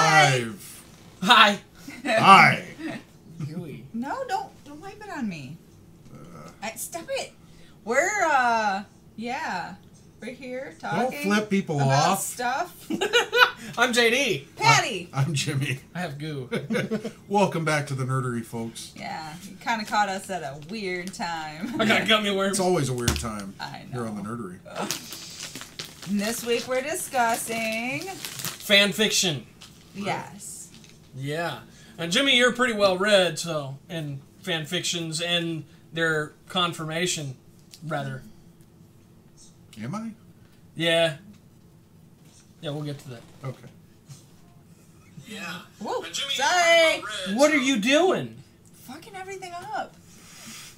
live. Hi. Hi. No, don't wipe it on me. Stop it. We're we're here talking. Don't flip people about off. Stuff. I'm JD. Patty. I'm Jimmy. I have goo. Welcome back to the Nerdery, folks. Yeah, you kind of caught us at a weird time. I got gummy It's worms. always a weird time I know. here on the Nerdery. And this week we're discussing. Fan fiction. Yes. Yeah. And Jimmy, you're pretty well read, so in fan fictions and their confirmation, rather. Am I? Yeah. Yeah, we'll get to that. Okay. Yeah. Whoa. Sorry. What are you doing? Fucking everything up.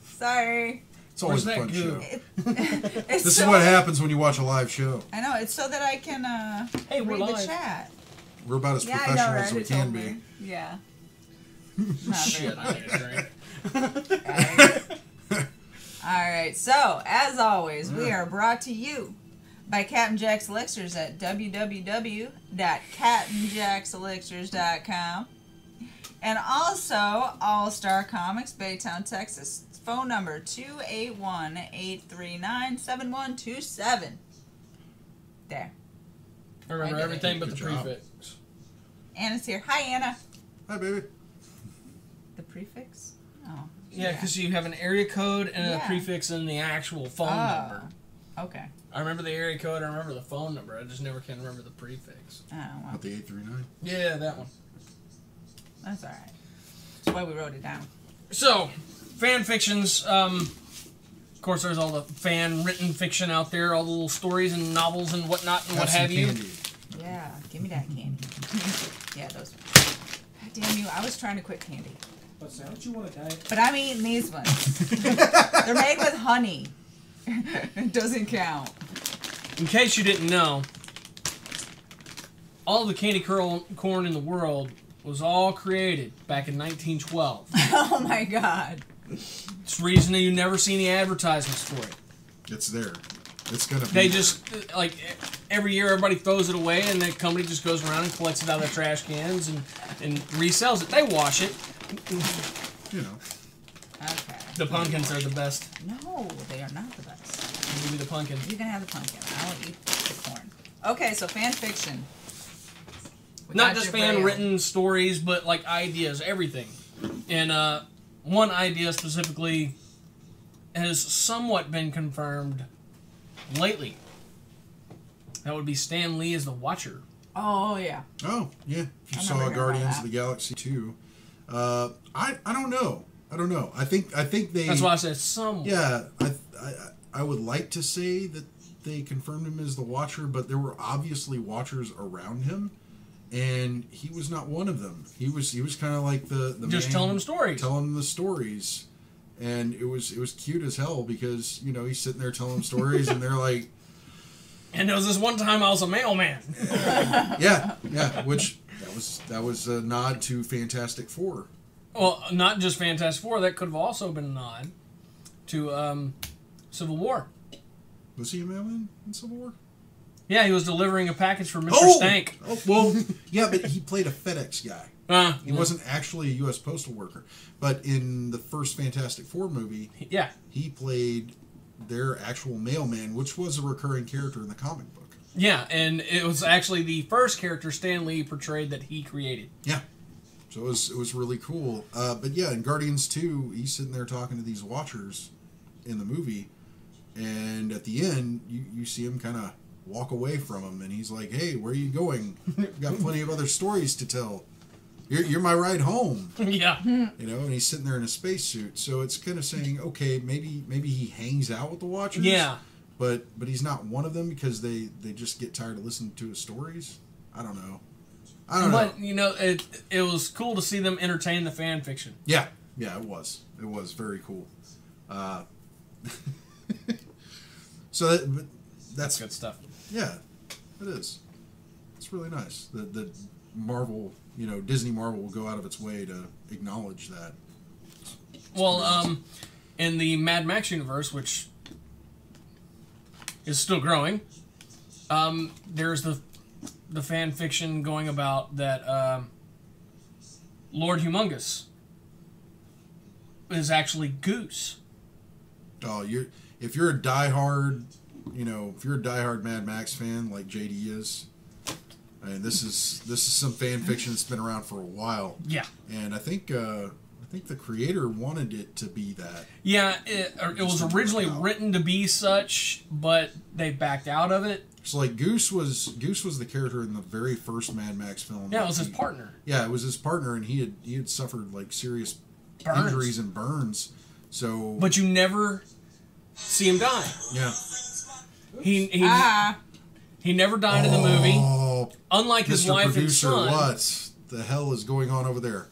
Sorry. It's always Where's a that fun goo? show. It's This so, is what happens when you watch a live show. I know. It's so that I can Hey, we're read the live. chat. We're about as Yeah, I professional know, right? as we It can told be. me. Yeah. Not very Shit, I much. ain't right. Alright, so, as always, we are brought to you by Captain Jack's Elixirs at www.captainjackselixirs.com and also All Star Comics, Baytown, Texas. Phone number 281-839-7127. There. I remember everything but the Good job. prefix. Anna's here. Hi, Anna. Hi, baby. The prefix? Oh. Yeah, because you have an area code and a Yeah. prefix and the actual phone number. Okay. I remember the area code, I remember the phone number, I just never can remember the prefix. Oh, well. With the 839. Yeah, that one. That's alright. That's why we wrote it down. So, fan fictions, of course there's all the fan-written fiction out there, all the little stories and novels and whatnot and what some have you. candy. Yeah, give me that candy. Yeah, those. God damn you, I was trying to quit candy. But say, don't you want to die? But I'm eating these ones. They're made with honey. It doesn't count. In case you didn't know, all the candy corn in the world was all created back in 1912. Oh my god. It's the reason that you never see any advertisements for it. It's there. It's going to be They there. just, like, every year everybody throws it away and the company just goes around and collects it out of their trash cans and resells it. They wash it. You know. Okay. The pumpkins are the best. No, they are not the best. Give me the pumpkin. You can have the pumpkin. I will eat the corn. Okay, so fan fiction. We Not got just your braille. fan-written stories, but, like, ideas, everything. And one idea specifically has somewhat been confirmed lately. That would be Stan Lee as the Watcher. Oh, yeah. Oh, yeah. If you I saw remember hearing Guardians about of the Galaxy 2. I don't know. I don't know. I think they... That's why I said somewhat. Yeah, I would like to say that they confirmed him as the Watcher, but there were obviously Watchers around him, and he was not one of them. He was kind of like the Just man telling them stories. telling them the stories, and it was cute as hell because he's sitting there telling them stories, and they're like, And there was this one time I was a mailman. yeah, which that was a nod to Fantastic Four. Well, not just Fantastic Four. That could have also been a nod to Civil War. Was he a mailman in Civil War? Yeah, he was delivering a package for Mr. Stank. Oh, well, yeah, but he played a FedEx guy. He wasn't actually a U.S. postal worker. But in the first Fantastic Four movie, Yeah. he played their actual mailman, which was a recurring character in the comic book. Yeah, and it was actually the first character Stan Lee portrayed that he created. Yeah. So it was really cool. But yeah, in Guardians 2, he's sitting there talking to these Watchers in the movie. And at the end, you see him kind of walk away from him. And he's like, hey, where are you going? I've got plenty of other stories to tell. You're my ride home. Yeah. And he's sitting there in a spacesuit. So it's kind of saying, okay, maybe he hangs out with the Watchers. Yeah. But he's not one of them because they just get tired of listening to his stories. I don't know. But, it was cool to see them entertain the fan fiction. Yeah, it was. It was very cool. So that's Good stuff. Yeah, it is. It's really nice. The Marvel, Disney Marvel will go out of its way to acknowledge that. Well, in the Mad Max universe, which is still growing, there's the the fan fiction going about that Lord Humongous is actually Goose. Oh, if you're a diehard, if you're a diehard Mad Max fan like JD is, I mean, this is some fan fiction that's been around for a while. Yeah. And I think the creator wanted it to be that. Yeah, it was originally written to be such, but they backed out of it. So like Goose was the character in the very first Mad Max film. Yeah, it was his partner. Yeah, it was his partner, and he had suffered like serious Burns. injuries and burns. So, But you never see him die. yeah, He never died in the movie. Oh, Unlike his Mr. wife and Producer, son. what the hell is going on over there?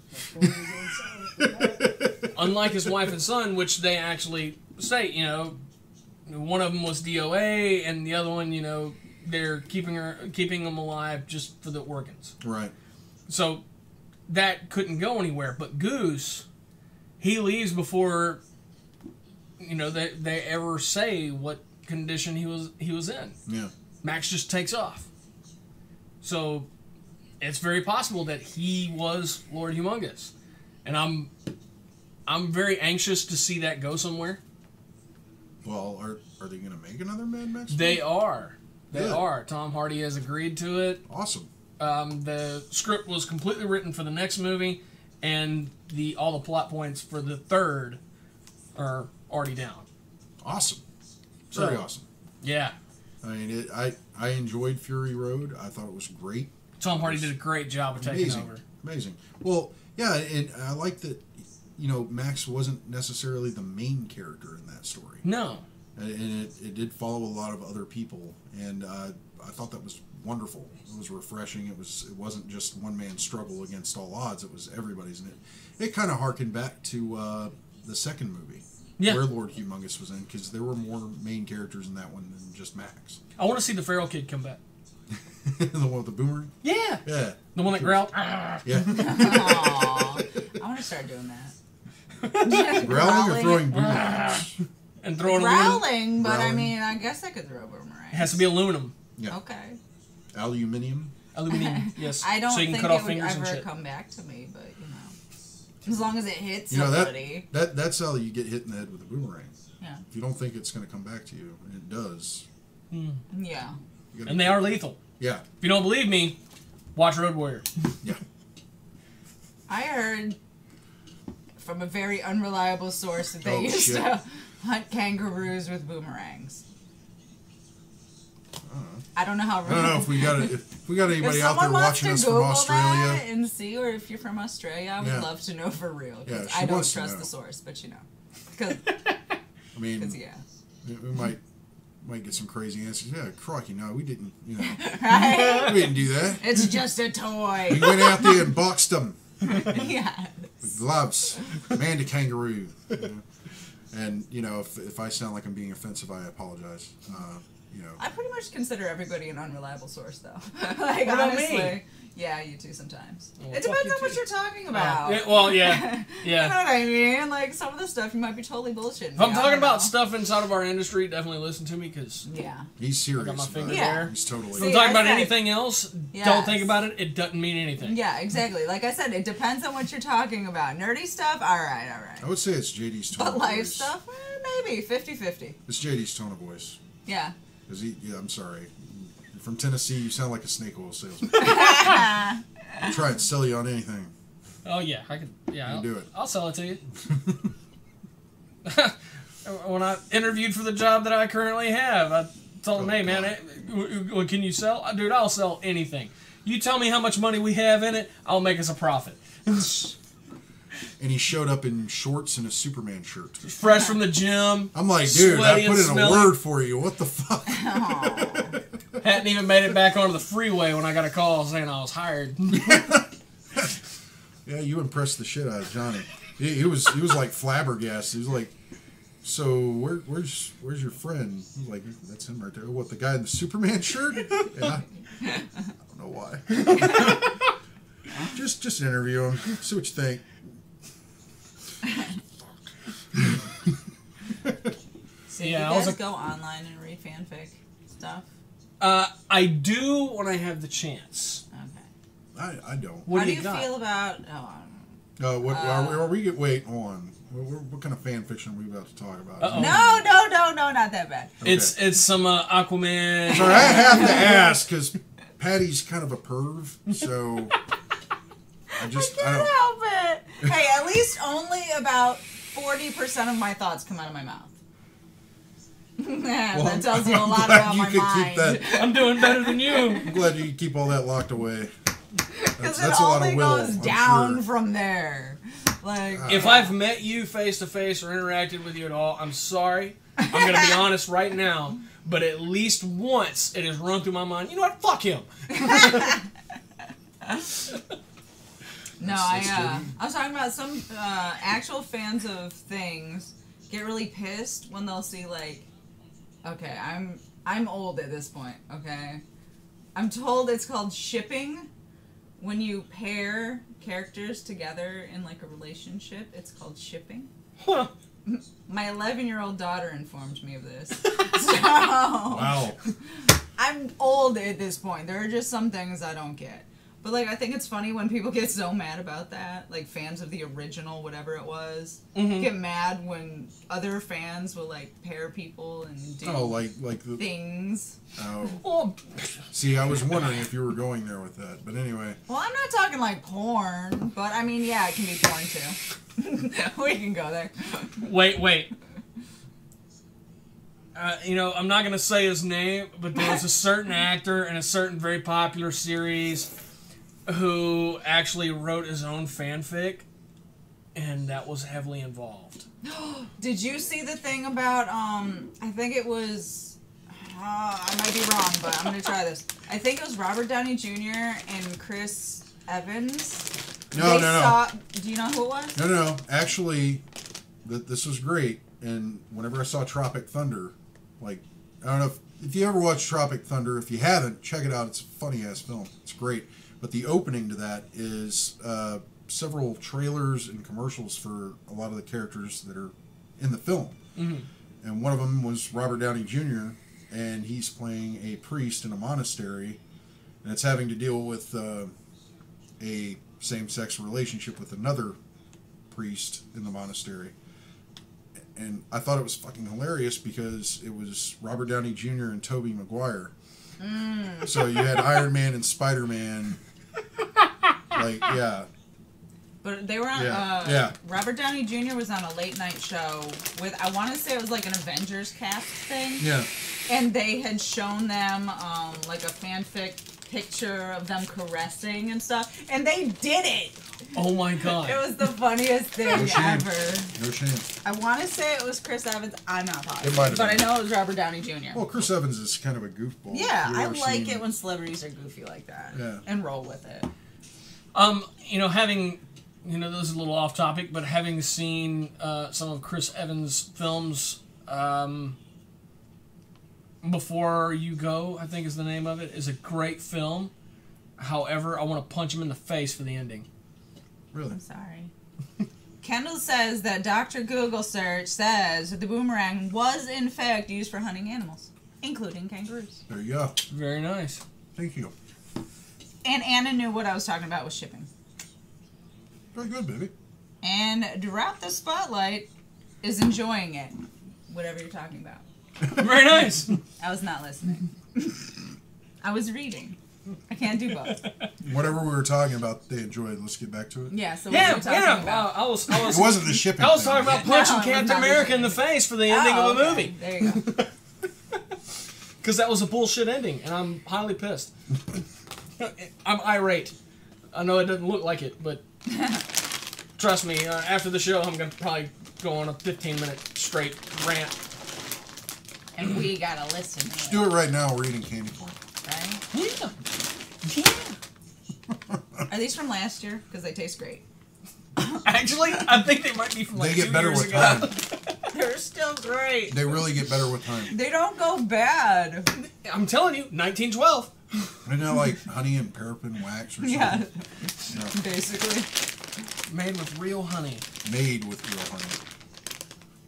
Unlike his wife and son, which they actually say, one of them was DOA, and the other one, they're keeping them alive just for the organs. Right. So that couldn't go anywhere. But Goose, he leaves before, they ever say what condition he was in. Yeah. Max just takes off. So it's very possible that he was Lord Humongous, and I'm very anxious to see that go somewhere. Well, are they going to make another Mad Max? They are. They Good. are. Tom Hardy has agreed to it. Awesome. The script was completely written for the next movie, and all the plot points for the third are already down. Awesome. Very So, awesome. Yeah. I mean, I enjoyed Fury Road. I thought it was great. Tom Hardy did a great job of taking over. Amazing. Well, yeah, and I like that, Max wasn't necessarily the main character in that story. No. And it did follow a lot of other people, and I thought that was wonderful. It was refreshing. It wasn't just one man's struggle against all odds. It was everybody's, and it kind of harkened back to the second movie, where Lord Humongous was in, because there were more main characters in that one than just Max. I want to see the feral kid come back. The one with the boomerang. Yeah. Yeah. The one that growled. Yeah. Aww. I want to start doing that. Growling or throwing boomerangs? And throwing aluminum. Growling, but I Growling. mean, I guess I could throw a boomerang. It has to be aluminum. Yeah. Okay. Aluminium. Aluminium, yes. I don't so you can think cut it off would fingers and ever shit. come back to me, but as long as it hits You know somebody. that's how you get hit in the head with a boomerang. Yeah. If you don't think it's going to come back to you, and it does. Yeah. You gotta And they are lethal. Yeah. If you don't believe me, watch Road Warrior. Yeah. I heard from a very unreliable source that they used shit. to hunt kangaroos with boomerangs. I don't know how. I don't know if we got anybody If out there someone wants watching to us from Google Australia. that and see, or if you're from Australia, I would Yeah. love to know for real. Yeah, Because she I don't wants to trust know. the source, but Because, I mean, yeah. we might get some crazy answers. Yeah, crikey, no, we didn't. Right? We didn't do that. It's just a We toy. went out there and boxed them Yeah. with gloves. Man to kangaroo. And if I sound like I'm being offensive, I apologize. I pretty much consider everybody an unreliable source, though. like, What about honestly. me? Yeah, you too sometimes. Well, It fuck depends you on what too. you're talking about. Yeah, well, yeah. You Yeah. know what I mean? Like, some of the stuff you might be totally bullshitting. If I'm talking about stuff inside of our industry, definitely listen to me, because Yeah. He's serious. I got my finger about it. there. He's totally. if See, I'm talking I about said- anything else, Yes. don't think about it. It doesn't mean anything. Yeah, exactly. Like I said, it depends on what you're talking about. Nerdy stuff, alright. I would say it's JD's tone But of life voice. stuff, maybe 50-50. It's JD's tone of voice. Yeah. Cause I'm sorry. You're from Tennessee, you sound like a snake oil salesman. I'll try and sell you on anything. Oh, yeah. I could. Yeah. You I'll, do it. I'll sell it to you. When I interviewed for the job that I currently have, I told them, hey, man, what can you sell? Dude, I'll sell anything. You tell me how much money we have in it, I'll make us a profit. And he showed up in shorts and a Superman shirt. Fresh from the gym. I'm like, dude, Sweaty I put and in a smelly. word for you. What the fuck? Hadn't even made it back onto the freeway when I got a call saying I was hired. Yeah, you impressed the shit out of Johnny. He was like flabbergasted. He was like, so where's your friend? He was like, that's him right there. What, the guy in the Superman shirt? Yeah. I don't know why. just interview him. See what you think. So Yeah, I you was guys a- go online and read fanfic stuff? I do when I have the chance. Okay. I don't. What How do do you you got? feel about? What are we? Wait, hold on. What kind of fan fiction are we about to talk about? Uh-oh. No, not that bad. Okay. It's some Aquaman. Sorry, I have to ask because Patty's kind of a perv, so I Can't don't. help it. Hey, at least only about 40% of my thoughts come out of my mouth. That tells you a I'm lot glad about you my could mind. keep that. I'm doing better than you. I'm glad you keep all that locked away. Because it That's a lot only of will. goes I'm down sure. from there. Like, If I've met you face to face or interacted with you at all, I'm sorry. I'm going to be honest right now. But at least once it has run through my mind. You know what? Fuck him. No, That's I was talking about some actual fans of things get really pissed when they'll see like, okay, I'm old at this point, okay? I'm told it's called shipping. When you pair characters together in like a relationship, it's called shipping. Huh. My 11-year-old daughter informed me of this. So, Wow. I'm old at this point. There are just some things I don't get. But, like, I think it's funny when people get so mad about that. Like, fans of the original, whatever it was, get mad when other fans will, like, pair people and do like the. things. Oh. Well, See, I was wondering if you were going there with that, but anyway. Well, I'm not talking, like, porn. But, I mean, yeah, it can be porn, too. We can go there. wait. I'm not going to say his name, but there was a certain actor in a certain very popular series who actually wrote his own fanfic, and that was heavily involved. Did you see the thing about, I think it was, I might be wrong, but I'm going to try this. I think it was Robert Downey Jr. and Chris Evans. No. Do you know who it was? No. Actually, this was great. And whenever I saw Tropic Thunder, like, I don't know if you ever watched Tropic Thunder. If you haven't, check it out. It's a funny-ass film. It's great. But the opening to that is several trailers and commercials for a lot of the characters that are in the film. Mm-hmm. And one of them was Robert Downey Jr., and he's playing a priest in a monastery. And it's having to deal with a same-sex relationship with another priest in the monastery. And I thought it was fucking hilarious because it was Robert Downey Jr. and Tobey Maguire. So you had Iron Man and Spider-Man. Like, yeah. But they were on, Yeah. Robert Downey Jr. was on a late night show with, I want to say it was like an Avengers cast thing. Yeah. And they had shown them like a fanfic picture of them caressing and stuff. And they did it! Oh my god. It was the funniest thing No shame. ever. No shame. I want to say it was Chris Evans. I'm not positive. It might have but been. I know it was Robert Downey Jr. Well, Chris Evans is kind of a goofball. Yeah, You I ever like seen- it when celebrities are goofy like that. Yeah. And roll with it. Having, this is a little off topic, but having seen some of Chris Evans' films, Before You Go, I think is the name of it, is a great film. However, I want to punch him in the face for the ending. Really? I'm sorry. Kendall says that Dr. Google search says that the boomerang was in fact used for hunting animals, including kangaroos. There you go. Very nice. Thank you. And Anna knew what I was talking about with shipping. Very good, baby. And Drop the Spotlight is enjoying it, whatever you're talking about. Very nice. I was not listening. I was reading. I can't do both. Whatever we were talking about, they enjoyed. Let's get back to it. Yeah, so what are we talking about? I was It wasn't the shipping. I was thing, talking right? about punching No, it was Captain not the America in the shipping. face for the ending of the okay. movie. There you go. Because that was a bullshit ending, and I'm highly pissed. I'm irate. I know it doesn't look like it, but trust me, after the show, I'm going to probably go on a 15-minute straight rant. And we gotta listen Let's to do it, it right now. We're eating candy corn. right? Yeah. Are these from last year? Because they taste great. Actually, I think they might be from like They get 2 better years with ago. time. They're still great. They really get better with time. They don't go bad. I'm telling you, 1912. Isn't that like honey and paraffin wax or something? Yeah, Yeah. basically. Made with real honey. Made with real honey.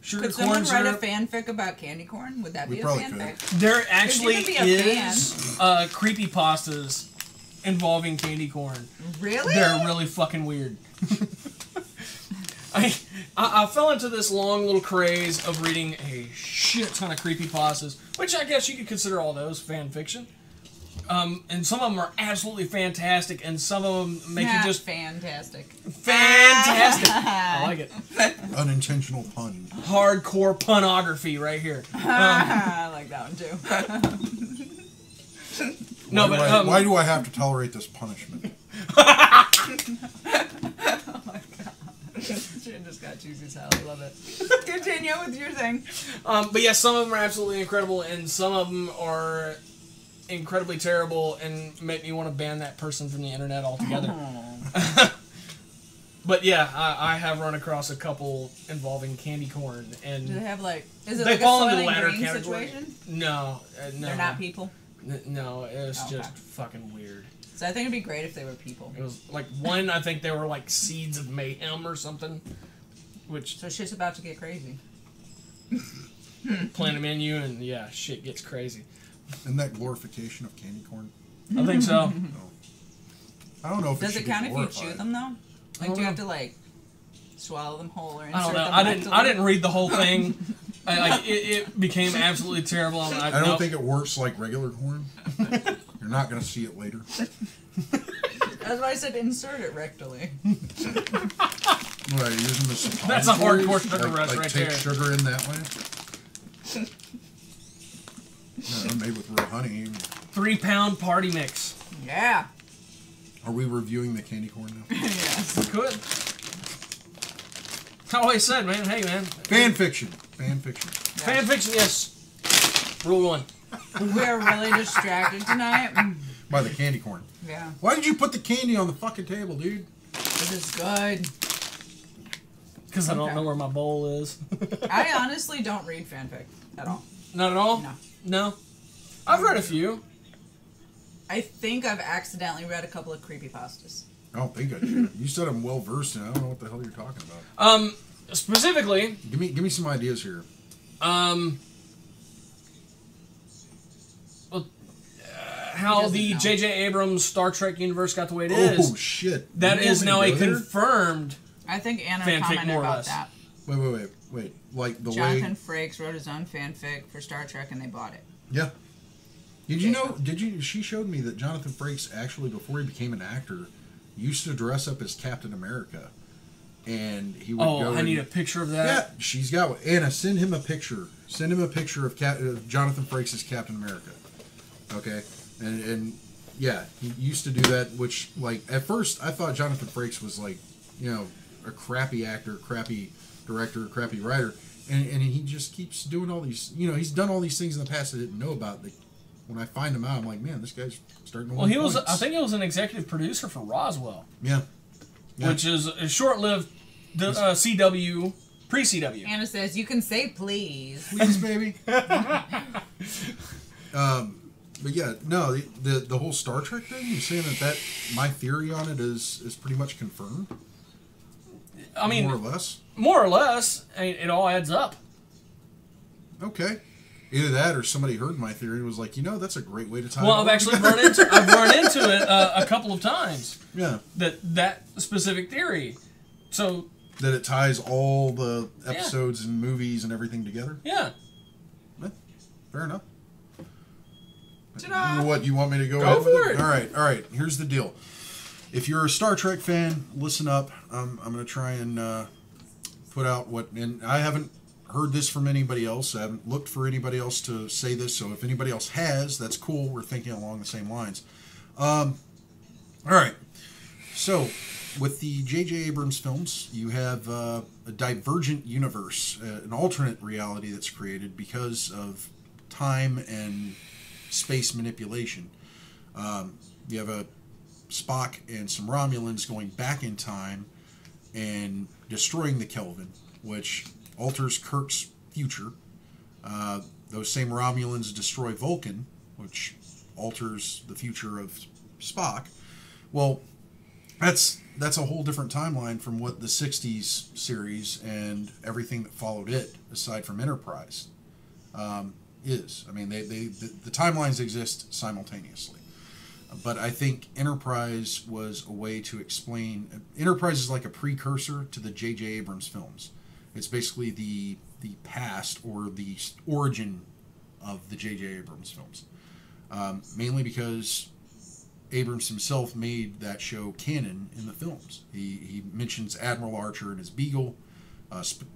sugar Could corn someone write a syrup. fanfic about candy corn? Would that We be a probably fanfic? There actually can be a is creepypastas involving candy corn. Really? They're really fucking weird. I fell into this long little craze of reading a shit ton of creepypastas, which I guess you could consider all those fan fiction. And some of them are absolutely fantastic, and some of them make you just fantastic. fantastic. I like it. Unintentional pun. Hardcore punography right here. I like that one too. No, Why but do why do I have to tolerate this punishment? Oh my god. Jen just got juicy as hell. I love it. Continue with your thing. But yeah, some of them are absolutely incredible, and some of them are incredibly terrible and make me want to ban that person from the internet altogether. But yeah, I have run across a couple involving candy corn, and Do they have like? Is it they like a fall into the Soylent latter Green category. situation? No, no, They're not people. No, it's Okay. just fucking weird. So I think it'd be great if they were people. It was like one, I think they were like seeds of mayhem or something, which So shit's about to get crazy. plant them in you, and yeah, shit gets crazy. Isn't that glorification of candy corn? I think so. I don't know if Does should it be count if you glorified. chew them though? Like, don't do you have know. to like swallow them whole or insert I don't know. them I rectally? didn't read the whole thing. It became absolutely terrible. I don't think it works like regular corn. You're not going to see it later. That's why I said insert it rectally. Right, using the That's a hardcore suppositories, sugar rush like right take there. sugar in that way. No, made with real honey. 3-pound party mix. Yeah. Are we reviewing the candy corn now? Yes. Could. I always said, man. Hey, man. Fan fiction. Fan fiction. Fan fiction, yes. Rule 1. We're really distracted tonight. By the candy corn. Yeah. Why did you put the candy on the fucking table, dude? This is good. Because I don't Okay. know where my bowl is. I honestly don't read fanfic at all. Not at all? No. No? I've read a few. I think I've accidentally read a couple of creepypastas. I don't think I did. You said I'm well versed in it. I don't know what the hell you're talking about. Specifically, Give me some ideas here. how doesn't the know. J.J. Abrams Star Trek universe got the way it Oh is. shit. That You is want me now to a go there? confirmed. I think Anna Fanfic, commented more or about less. that. Wait. Like the Jonathan way. Frakes wrote his own fanfic for Star Trek and they bought it. Yeah. Did you know? She showed me that Jonathan Frakes actually, before he became an actor, used to dress up as Captain America, and he would go. Oh, I and- need a picture of that. Yeah, she's got one. Anna, send him a picture. Send him a picture of Jonathan Frakes as Captain America. Okay, and yeah, he used to do that. Which, like, at first I thought Jonathan Frakes was like, a crappy actor, crappy director, crappy writer, and he just keeps doing all these. He's done all these things in the past I didn't know about. That when I find him out, I'm like, man, this guy's starting to. Well, win he was. points. I think he was an executive producer for Roswell, Yeah. which is a short-lived CW, pre-CW. Anna says, you can say please. Please, baby. But yeah, no, the whole Star Trek thing. You're saying that my theory on it is pretty much confirmed, I mean, more or less. more or less, it all adds up. Okay, either that or somebody heard my theory and was like, that's a great way to tie. Well, it I've all actually together. run into it a couple of times. Yeah, That specific theory. So that it ties all the episodes and movies and everything together. yeah, Fair enough. Ta-da! What, you want me to go Go ahead with for it. All right. Here's the deal. If you're a Star Trek fan, listen up. I'm going to try and put out and I haven't heard this from anybody else. I haven't looked for anybody else to say this. So if anybody else has, that's cool. We're thinking along the same lines. All right. So with the J.J. Abrams films, you have a divergent universe, an alternate reality that's created because of time and space manipulation. You have a Spock and some Romulans going back in time and destroying the Kelvin, which alters Kirk's future. Those same Romulans destroy Vulcan, which alters the future of Spock. Well, that's a whole different timeline from what the '60s series and everything that followed it, aside from Enterprise, is. I mean, the timelines exist simultaneously. But I think Enterprise was a way to explain. Enterprise is like a precursor to the J.J. Abrams films. It's basically the past or the origin of the J.J. Abrams films. Mainly because Abrams himself made that show canon in the films. He mentions Admiral Archer and his Beagle.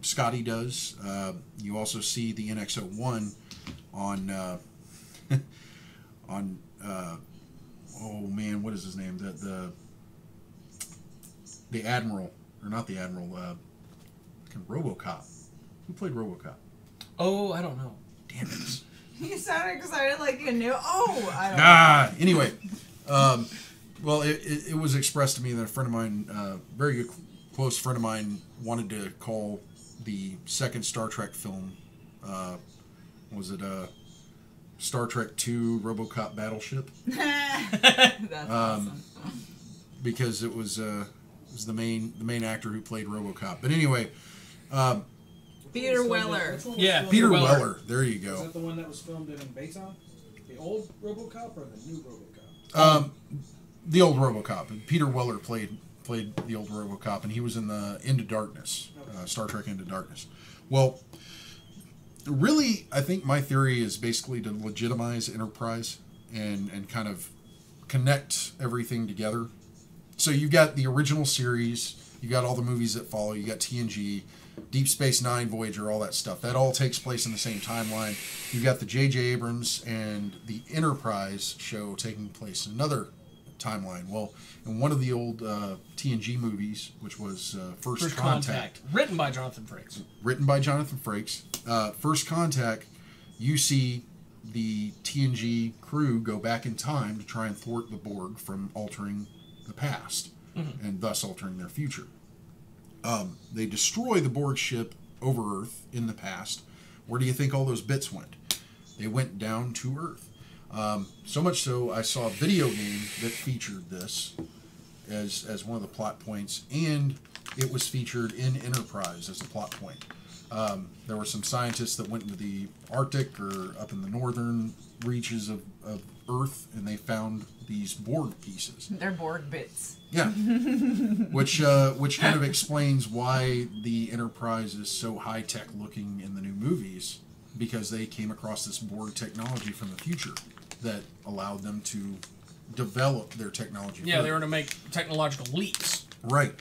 Scotty does. You also see the NX-01 on on oh man, what is his name? The Admiral, or not the Admiral? RoboCop. Who played RoboCop? Oh, I don't know. Damn it. You sounded excited like you knew. Oh, I don't know. Anyway, well, it was expressed to me that a friend of mine, very good, close friend of mine, wanted to call the second Star Trek film, was it Star Trek II RoboCop Battleship? That's awesome. Because it was the main actor who played RoboCop. But anyway, Peter Weller. Yeah, Peter Weller. There you go. Is that the one that was filmed in Baytown? The old RoboCop or the new RoboCop? The old RoboCop. Peter Weller played the old RoboCop, and he was in the Into Darkness, Star Trek Into Darkness. Well, really, I think my theory is basically to legitimize Enterprise and kind of connect everything together. So you've got the original series, you got all the movies that follow, you got TNG, Deep Space Nine, Voyager, all that stuff. That all takes place in the same timeline. You've got the J.J. Abrams and the Enterprise show taking place in another timeline. Well, in one of the old TNG movies, which was First Contact, written by Jonathan Frakes. First Contact, you see the TNG crew go back in time to try and thwart the Borg from altering the past, and thus altering their future. They destroy the Borg ship over Earth in the past. Where do you think all those bits went? They went down to Earth. So much so, I saw a video game that featured this as one of the plot points, and it was featured in Enterprise as a plot point. There were some scientists that went into the Arctic or up in the northern reaches of Earth, and they found these Borg pieces. They're Borg bits. Yeah, which kind of explains why the Enterprise is so high tech looking in the new movies, because they came across this Borg technology from the future that allowed them to develop their technology. Yeah, they were to make technological leaps. Right,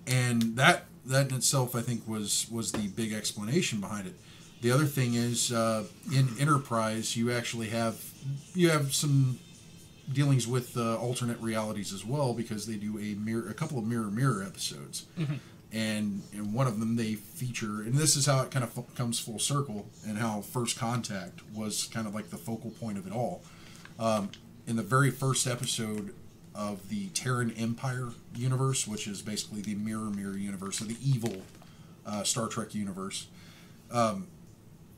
and that in itself, I think, was the big explanation behind it. The other thing is, in Enterprise, you actually have some dealings with alternate realities as well, because they do a couple of mirror episodes, and in one of them they feature, and this is how it kind of comes full circle, and how First Contact was kind of like the focal point of it all. In the very first episode of the Terran Empire universe, which is basically the mirror universe, or the evil Star Trek universe,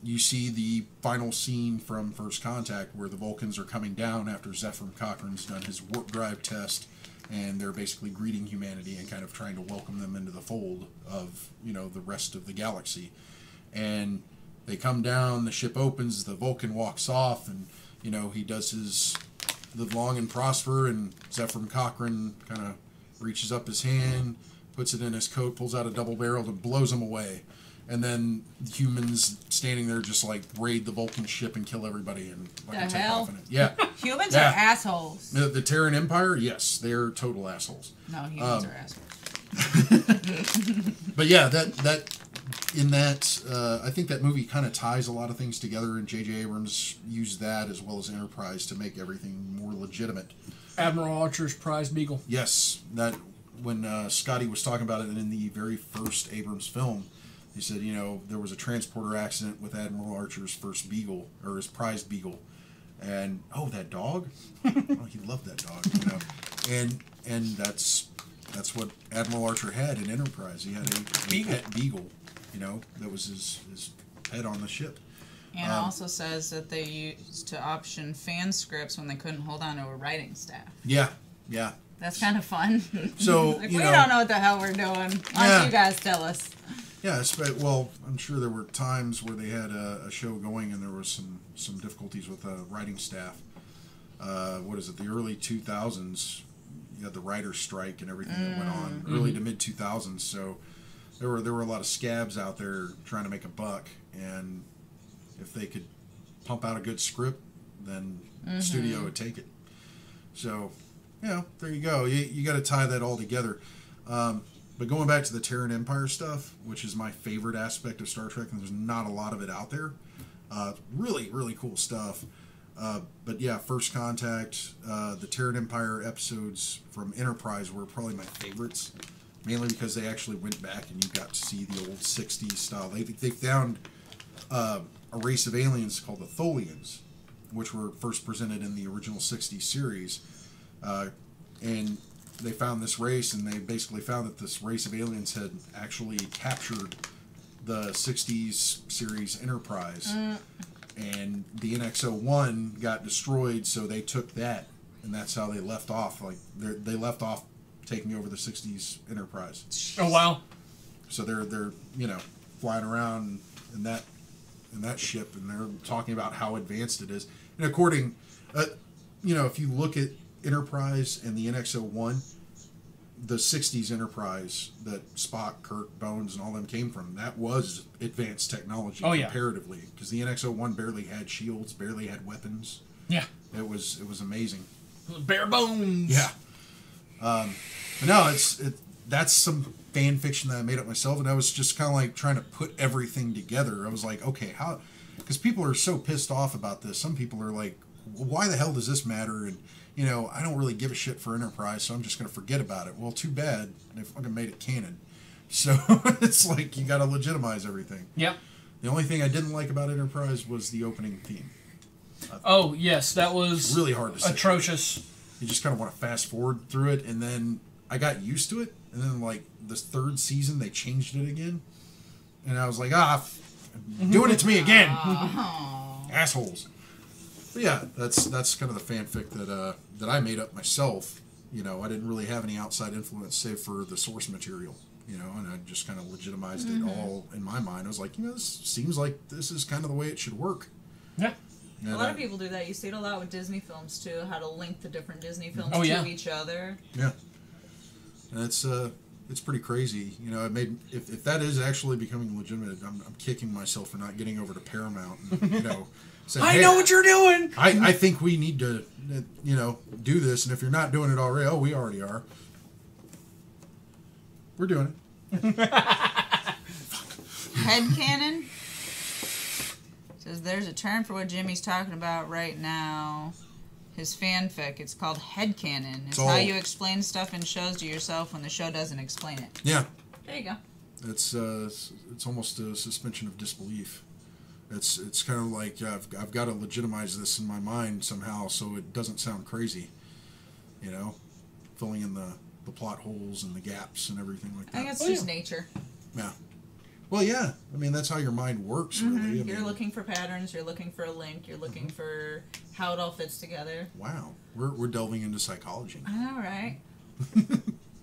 you see the final scene from First Contact where the Vulcans are coming down after Zefram Cochrane's done his warp drive test, and they're basically greeting humanity and kind of trying to welcome them into the fold of, the rest of the galaxy. And they come down, the ship opens, the Vulcan walks off, and, he does his Live Long and Prosper, and Zefram Cochrane kind of reaches up his hand, puts it in his coat, pulls out a double barrel and blows him away. And then humans standing there just like raid the Vulcan ship and kill everybody and take off in it. Yeah. Humans are assholes. The Terran Empire, yes, they're total assholes. No, humans are assholes. But yeah, I think that movie kind of ties a lot of things together, and J.J. Abrams used that as well as Enterprise to make everything more legitimate. Admiral Archer's prize Beagle. Yes, that when Scotty was talking about it in the very first Abrams film, he said, there was a transporter accident with Admiral Archer's first Beagle, or his prized Beagle. And, that dog? Oh, he loved that dog, And that's what Admiral Archer had in Enterprise. He had a pet Beagle, that was his pet on the ship. And it also says that they used to option fan scripts when they couldn't hold on to a writing staff. Yeah. That's kind of fun. So, like, you we know, don't know what the hell we're doing. Why Yeah. don't you guys tell us? Yeah, well, I'm sure there were times where they had a show going and there was some difficulties with writing staff. What is it? The early 2000s, you had the writer's strike and everything that went on. Early to mid 2000s, so there were a lot of scabs out there trying to make a buck, and if they could pump out a good script, then the studio would take it. So, there you go. You got to tie that all together. But going back to the Terran Empire stuff, which is my favorite aspect of Star Trek, and there's not a lot of it out there. Really, really cool stuff. But yeah, First Contact, the Terran Empire episodes from Enterprise were probably my favorites, mainly because they actually went back and you got to see the old 60s style. They found a race of aliens called the Tholians, which were first presented in the original 60s series. And they found this race, and they basically found that this race of aliens had actually captured the 60s series Enterprise. And the NX-01 got destroyed, so they took that, and that's how they left off. Like, they left off taking over the 60s Enterprise. Oh, wow. So they're flying around in that ship, and they're talking about how advanced it is. And according, if you look at Enterprise and the NX-01, the 60s Enterprise that Spock, Kirk, Bones, and all them came from, that was advanced technology comparatively. Because the NX-01 barely had shields, barely had weapons. Yeah. It was amazing. Bare bones. Yeah. But no, that's some fan fiction that I made up myself, and I was just kind of like trying to put everything together. I was like, okay, how? Because people are so pissed off about this. Some people are like, well, why the hell does this matter? And I don't really give a shit for Enterprise, so I'm just going to forget about it. Well, too bad. They fucking made it canon. So it's like you got to legitimize everything. Yep. The only thing I didn't like about Enterprise was the opening theme. Oh, yes, that was really hard to sit atrocious. You just kind of want to fast forward through it, and then I got used to it, and then like this third season they changed it again, and I was like, doing it to me again. Assholes. But yeah, that's kind of the fanfic that I made up myself. I didn't really have any outside influence save for the source material. And I just kind of legitimized it all in my mind. I was like, this seems like this is kind of the way it should work. Yeah. And a lot of people do that. You see it a lot with Disney films too. How to link the different Disney films to each other. Yeah. And it's pretty crazy. It made if that is actually becoming legitimate, I'm kicking myself for not getting over to Paramount. And, saying, I know what you're doing. I think we need to, do this. And if you're not doing it already, we already are. We're doing it. Headcanon says there's a term for what Jimmy's talking about right now. His fanfic. It's called headcanon. It's how you explain stuff in shows to yourself when the show doesn't explain it. Yeah. There you go. It's almost a suspension of disbelief. It's kind of like I've got to legitimize this in my mind somehow so it doesn't sound crazy. Filling in the plot holes and the gaps and everything like that. I think it's just nature. Yeah. Well, yeah. I mean, that's how your mind works, really. You're looking for patterns. You're looking for a link. You're looking for how it all fits togetder. Wow. We're delving into psychology. I know, right?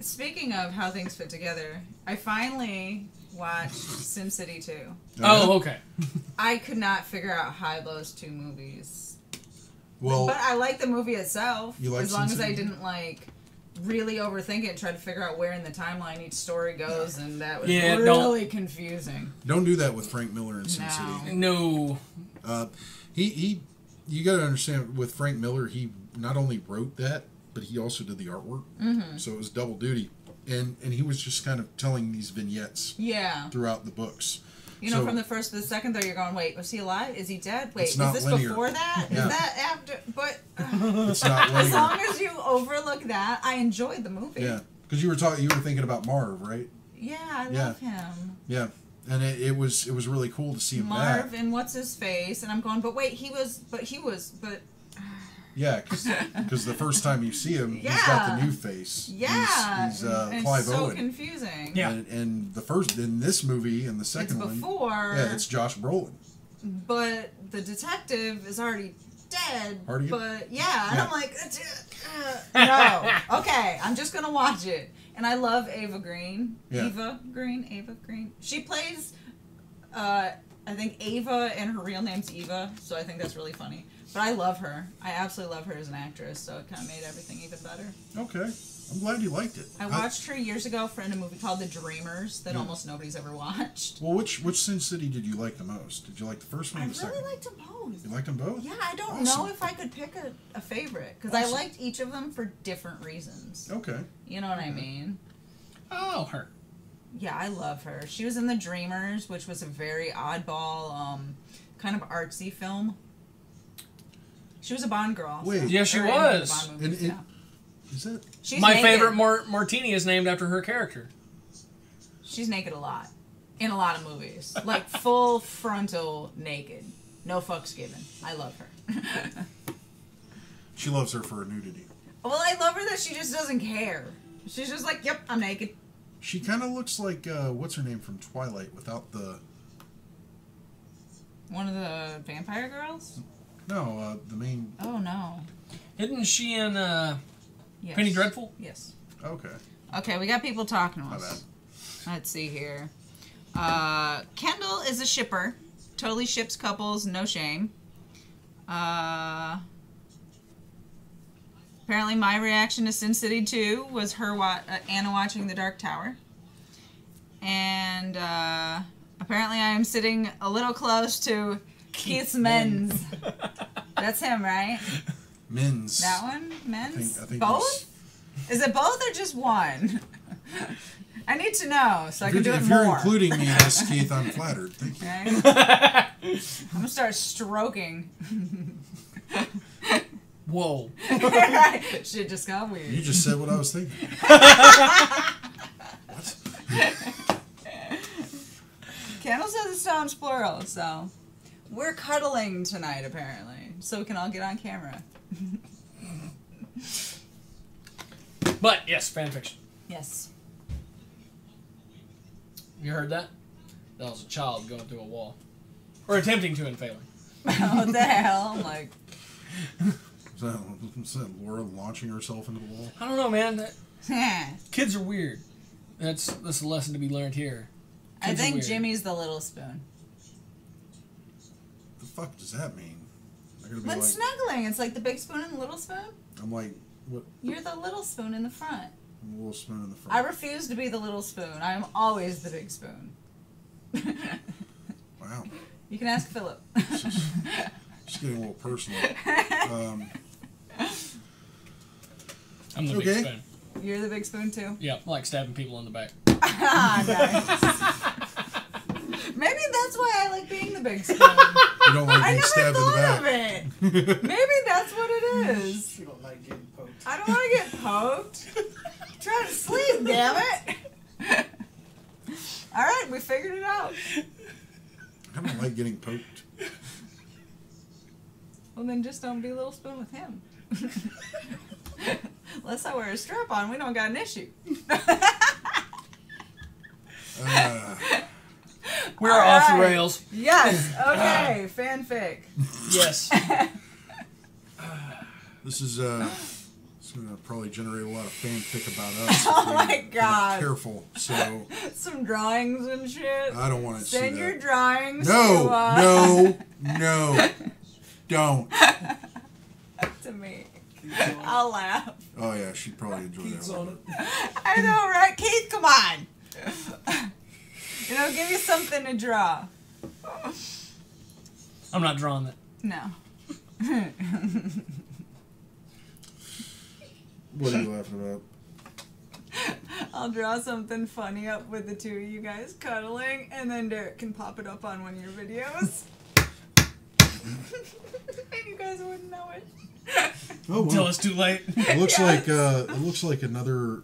Speaking of how things fit together, I finally watched SimCity 2. Oh, okay. I could not figure out how those two movies. Well, but I like the movie itself. You like as long as I SimCity? didn't really overthink it and try to figure out where in the timeline each story goes, and that was Yeah, really confusing. Don't do that with Frank Miller in SimCity. No. You got to understand, with Frank Miller, he not only wrote that, but he also did the artwork. So it was double duty. And he was just kind of telling these vignettes throughout the books. From the first to the second, though, you're going, wait, was he alive? Is he dead? Wait, is not this linear. before that? Yeah. Is that after? But It's not linear. as long as you overlook that, I enjoyed the movie. Yeah, because you were thinking about Marv, right? Yeah, I love him. Yeah, and it was really cool to see him Marv back. and what's his face, and I'm going, but Yeah, because the first time you see him, he's got the new face. Yeah, he's and Clive it's so Owen. confusing. Yeah. And the first in this movie and the second It's one, before. yeah, it's Josh Brolin. But the detective is already dead. Are you? But yeah, and I'm like, No. Okay, I'm just gonna watch it. And I love Ava Green. Yeah. Ava Green. She plays, I think Ava, and her real name's Eva, so I think that's really funny. But I love her. I absolutely love her as an actress, so it kind of made everything even better. Okay. I'm glad you liked it. I watched her years ago in a movie called The Dreamers that almost nobody's ever watched. Well, which Sin City did you like the most? Did you like the first one I or the second? really liked them both. You liked them both? Yeah, I don't Awesome. know if I could pick a favorite, because I Awesome. liked each of them for different reasons. Okay. You know what I mean? Oh, her. Yeah, I love her. She was in The Dreamers, which was a very oddball, kind of artsy film. She was a Bond girl. Wait. Yes, she Or in one of the was. Bond movies, And yeah. Is that? She's My naked. favorite martini is named after her character. She's naked a lot. In a lot of movies. Like, full frontal naked. No fucks given. I love her. She loves her for her nudity. Well, I love her that she just doesn't care. She's just like, yep, I'm naked. She kind of looks like what's her name from Twilight without the One of the vampire girls? the main. Oh, no. Isn't she in Yes. Penny Dreadful? Yes. Okay. Okay, we got people talking to My us. bad. Let's see here. Kendall is a shipper. Totally ships couples, no shame. Apparently my reaction to Sin City 2 was her Anna watching The Dark Tower. And apparently I am sitting a little close to Keith Menz. That's him, right? Men's. That one? Men's? I think Both? Is it both or just one? I need to know so I can do it If more. you're including me in this, Keith, I'm flattered. Thank you. Okay? I'm gonna start stroking. Whoa. Shit just got You weird. just said what I was thinking. What? Kendall says it sounds plural, so we're cuddling tonight apparently, so we can all get on camera. But, yes, fanfiction. Yes. You heard that? That was a child going through a wall. Or attempting to and failing. What the hell? I'm like, Is that Laura launching herself into the wall? I don't know, man. I Kids are weird. That's a lesson to be learned here. Kids are think weird. Jimmy's the little spoon. The fuck does that mean? I'm gonna be When like, snuggling, it's like the big spoon and the little spoon. I'm like, what? You're the little spoon in the front. I'm a little spoon in the I front. refuse to be the little spoon. I am always the big spoon. Wow. You can ask Philip. It's getting a little personal. I'm the Okay. big spoon. You're the big spoon too? Yeah, I like stabbing people in the back. Ah, nice. Maybe that's why I like being the big spoon. You don't like I being never stabbed in the thought of back. it. Maybe that's what it is. You don't like getting poked. I don't want to get poked. I'm trying to sleep, damn it. All right, we figured it out. I don't like getting poked. Well, then just don't be a little spoon with him. Unless I wear a strap on, we don't got an issue. We're All off the right. rails. Yes. Okay. Fanfic. Yes. This is it's gonna probably generate a lot of fanfic about us. Oh if my we're not God. Careful. So Some drawings and shit. I don't want to see Send your that. drawings No, no, don't. to me. I'll laugh. Oh yeah, she'd probably enjoy Keith's that on one. it. I know, right? Keith, come on. Give you something to draw. I'm not drawing that. No. What are you laughing about? I'll draw something funny up with the two of you guys cuddling, and then Derek can pop it up on one of your videos. And you guys wouldn't know it. Oh Until well. it's too late. It looks Yes. like another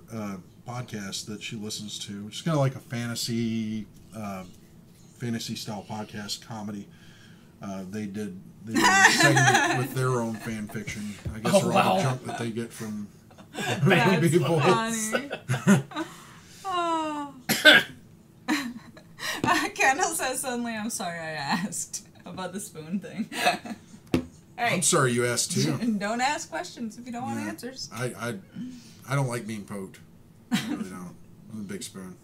podcast that she listens to. It's kind of like a fantasy style podcast comedy. They did a segment with their own fan fiction. I guess Oh, for all wow. the junk that they get from That's people. funny. Oh. Kendall says suddenly, I'm sorry I asked about the spoon thing. Hey, I'm sorry you asked too. don't ask questions if you don't want Yeah. answers. I don't like being poked. I really don't. I'm a big spoon.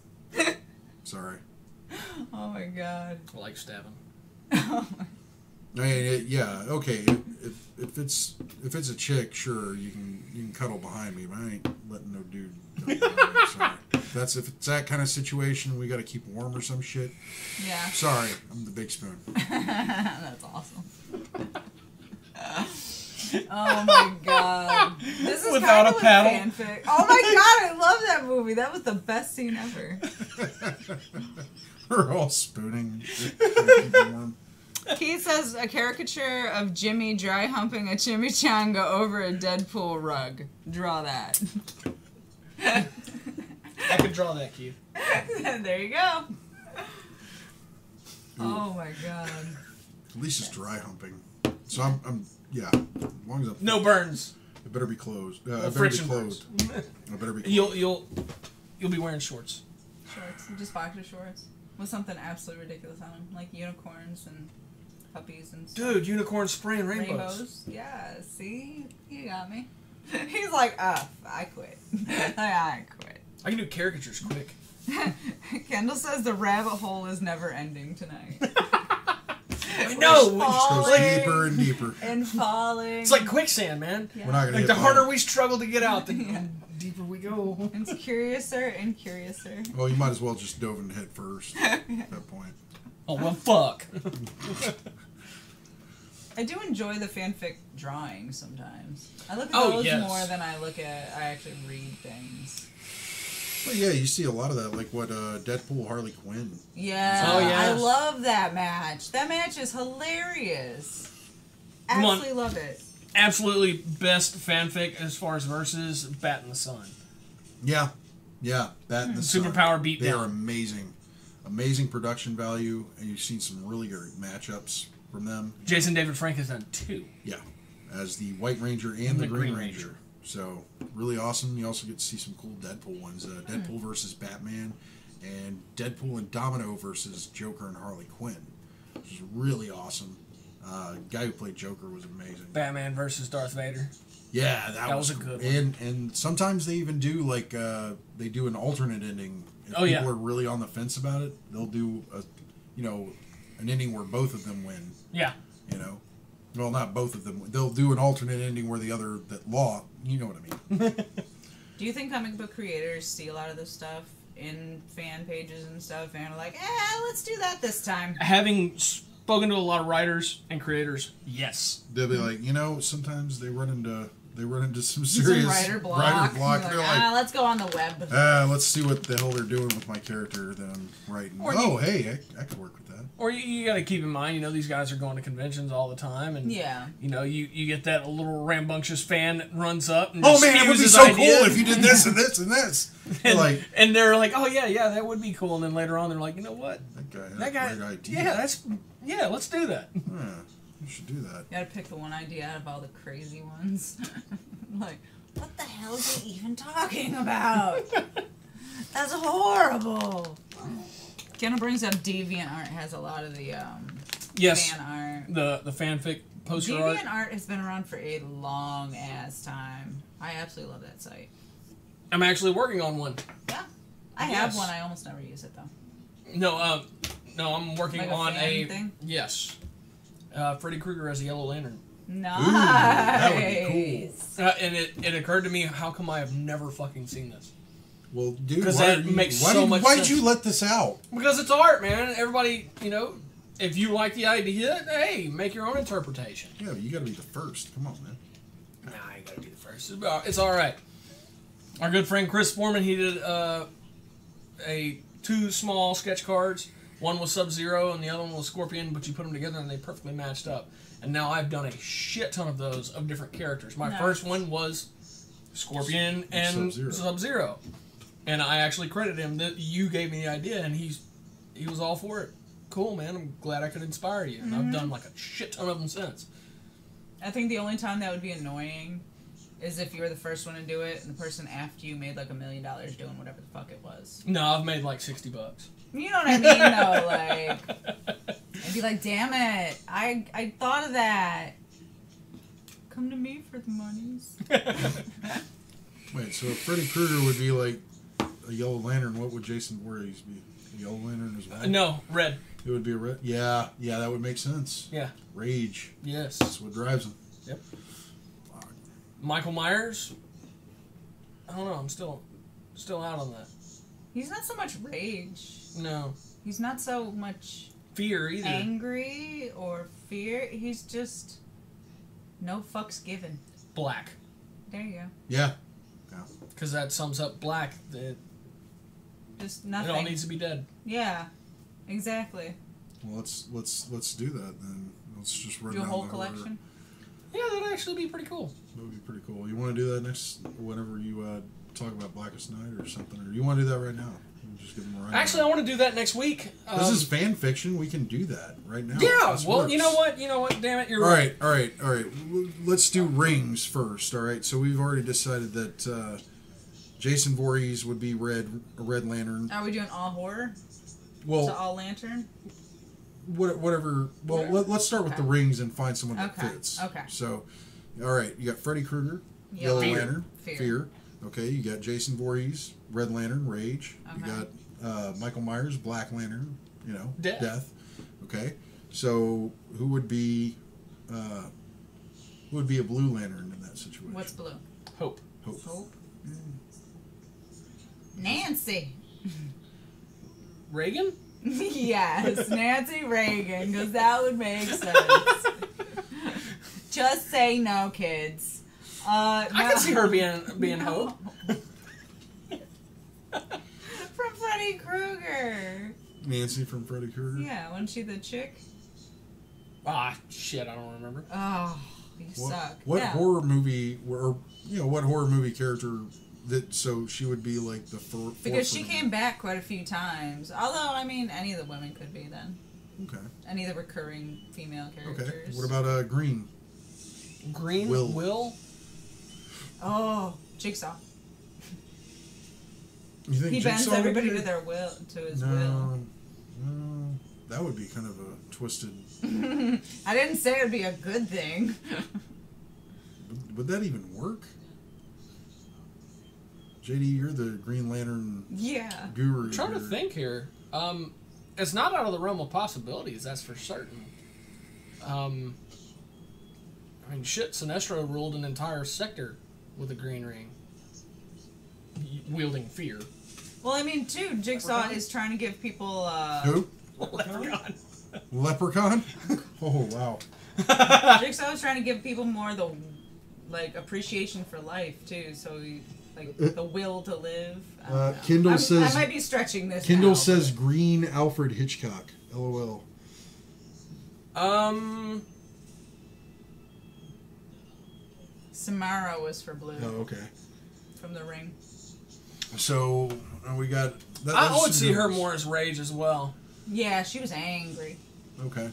Sorry. Oh my god. I like stabbing. Oh my. I mean, yeah, okay. If it's a chick, sure you can cuddle behind me, but I ain't letting no dude. Cuddle behind me, sorry. If it's that kind of situation, we got to keep warm or some shit. Yeah. Sorry, I'm the big spoon. That's awesome. Oh my god. This is Without kind a of paddle. fanfic. Oh my god, I love that movie. That was the best scene ever. We're all spooning and shit. Trying to keep warm. Keith says a caricature of Jimmy dry humping a chimichanga over a Deadpool rug. Draw that. I could draw that, Keith. There you go. Oh my god. At least it's dry humping. So I'm yeah. As long as I'm No burns. it better be closed. I No better be friction closed. burns. I better be. You'll be wearing shorts. Shorts. Just boxer shorts. With something absolutely ridiculous on them. Like unicorns and puppies and stuff. Dude, unicorns spraying rainbows. Yeah, see? You got me. He's like, I quit. I quit. I can do caricatures quick. Kendall says the rabbit hole is never ending tonight. I know. We're Just goes falling deeper and deeper. and falling. It's like quicksand, man. Yeah. We're not gonna Like hit the harder bottom. we struggle to get out, the Yeah. deeper we go. It's curiouser and curiouser. Well, you might as well just dove in head first at that point. Oh well, fuck. I do enjoy the fanfic drawings sometimes. I look at Oh, those yes. more than I actually read things. Well, yeah, you see a lot of that, like what Deadpool Harley Quinn. Yeah. Oh, yes. I love that match. That match is hilarious. Come on. Absolutely love it. Absolutely best fanfic as far as versus Bat in the Sun. Yeah, that and the Sun. Superpower beatdown. They are amazing, amazing production value, and you've seen some really great matchups from them. Jason David Frank has done 2. Yeah, as the White Ranger and the Green Ranger. So really awesome. You also get to see some cool Deadpool ones. Deadpool versus Batman, and Deadpool and Domino versus Joker and Harley Quinn, which is really awesome. Guy who played Joker was amazing. Batman versus Darth Vader. Yeah, that was a cool. good one. And sometimes they even do like they do an alternate ending. If Oh, yeah. people are really on the fence about it, they'll do an ending where both of them win. Yeah. You know, well, not both of them. They'll do an alternate ending where the other that lost. You know what I mean? Do you think comic book creators see a lot of this stuff in fan pages and stuff and are like, let's do that this time? Having spoken to a lot of writers and creators, yes. They'll be like, sometimes they run into some serious Some writer block. Writer block. You're They're like, like, let's go on the web. let's see what the hell they're doing with my character that I'm writing. Or Hey, I could work with that. Or you got to keep in mind, these guys are going to conventions all the time, and Yeah. you get that little rambunctious fan that runs up and Oh just man, it would spews be his so idea. cool if you did this and this and this. and, Like and they're like, oh yeah, that would be cool. And then later on, they're like, you know what, that guy had a great idea. yeah, let's do that. Yeah, you should do that. You gotta pick the one idea out of all the crazy ones. Like, what the hell is he even talking about? That's horrible. Kendall brings up DeviantArt has a lot of the Yes, fan art. the fanfic poster art. DeviantArt has been around for a long ass time. I absolutely love that site. I'm actually working on one. Yeah, I have Yes. one. I almost never use it though. No, I'm working Like a on fan thing? yes, Freddy Krueger as a Yellow Lantern. Nice. that would be And it occurred to me, how come I have never fucking seen this? Well, dude, 'Cause why that are you- makes why so did- much why'd sense. you let this out? Because it's art, man. Everybody, if you like the idea, hey, make your own interpretation. Yeah, but you got to be the first. Come on, man. Nah, I ain't gotta be the first. It's all right. Our good friend Chris Foreman, he did two small sketch cards. One was Sub-Zero and the other one was Scorpion, but you put them together and they perfectly matched up. And now I've done a shit ton of those of different characters. My Nice. first one was Scorpion and Sub-Zero. Sub-Zero. And I actually credit him that you gave me the idea, and he was all for it. Cool, man. I'm glad I could inspire you. And I've done like a shit ton of them since. I think the only time that would be annoying is if you were the first one to do it and the person after you made like $1 million doing whatever the fuck it was. No, I've made like $60. You know what I mean, though? Like, I'd be like, damn it, I thought of that. come to me for the monies. Wait, so if Freddy Krueger would be like a Yellow Lantern, what would Jason Voorhees be? A Yellow Lantern as well? No, red. It would be a red. Yeah, that would make sense. Yeah. Rage. Yes. That's what drives him. Yep. Michael Myers. I don't know. I'm still out on that. He's not so much rage. No. He's not so much Fear either. angry or fear. He's just no fucks given. Black. There you go. Yeah. Because that sums up black. Just It nothing. all needs to be dead. Yeah, exactly. Well, let's do that then. Let's just run Do a down whole the order. collection. Yeah, that'd actually be pretty cool. That would be pretty cool. You want to do that next whenever you talk about Blackest Night or something, or you want to do that right now? Just give them a rundown. Actually, I want to do that next week. This is fan fiction. We can do that right now. Yeah. This Well, works. you know what? Damn it, you're All right. Let's do rings first. All right. So we've already decided that Jason Voorhees would be a Red Lantern. Are we doing all horror? Well, To all lantern? whatever. Well, let's start with the Okay. rings and find someone that Okay, fits. okay. So, all right, you got Freddy Krueger, Yellow Yellow Fear. Lantern, Fear. Okay, you got Jason Voorhees, Red Lantern, Rage. You Okay. got Michael Myers, Black Lantern. Death. Okay, so who would be a Blue Lantern in that situation? What's blue? Hope. Hope. Nancy. Reagan? Yes, Nancy Reagan, because that would make sense. Just say no, kids. I can see her being Hope. From Freddy Krueger. Nancy from Freddy Krueger. Yeah, wasn't she the chick? Ah, shit, I don't remember. Oh, you suck. What Yeah. horror movie, or what horror movie character that so she would be like the Because she forefront? came back quite a few times. Although, I mean, any of the women could be then. Okay. Any of the recurring female characters. Okay. What about Green? Green Will. Will? Oh, Jigsaw. You think He bends Jigsaw would everybody be- to their will, to his will. No, that would be kind of a twisted. I didn't say it would be a good thing. Would that even work? JD, you're the Green Lantern Yeah. guru. I'm trying to here. think here. It's not out of the realm of possibilities, that's for certain. I mean, shit, Sinestro ruled an entire sector with a green ring. Wielding fear. Well, I mean, too, Jigsaw is trying to give people, Who? Leprechaun. Leprechaun? Oh wow. Jigsaw is trying to give people more the, like, appreciation for life, too, so, like, the will to live. I don't know. Kindle says- I might be stretching this Kindle now, says Green Alfred Hitchcock. LOL. Samara was for blue, Oh, okay. from The Ring. So we got. I would that's see her yours. more as Rage as well. Yeah, she was angry. Okay.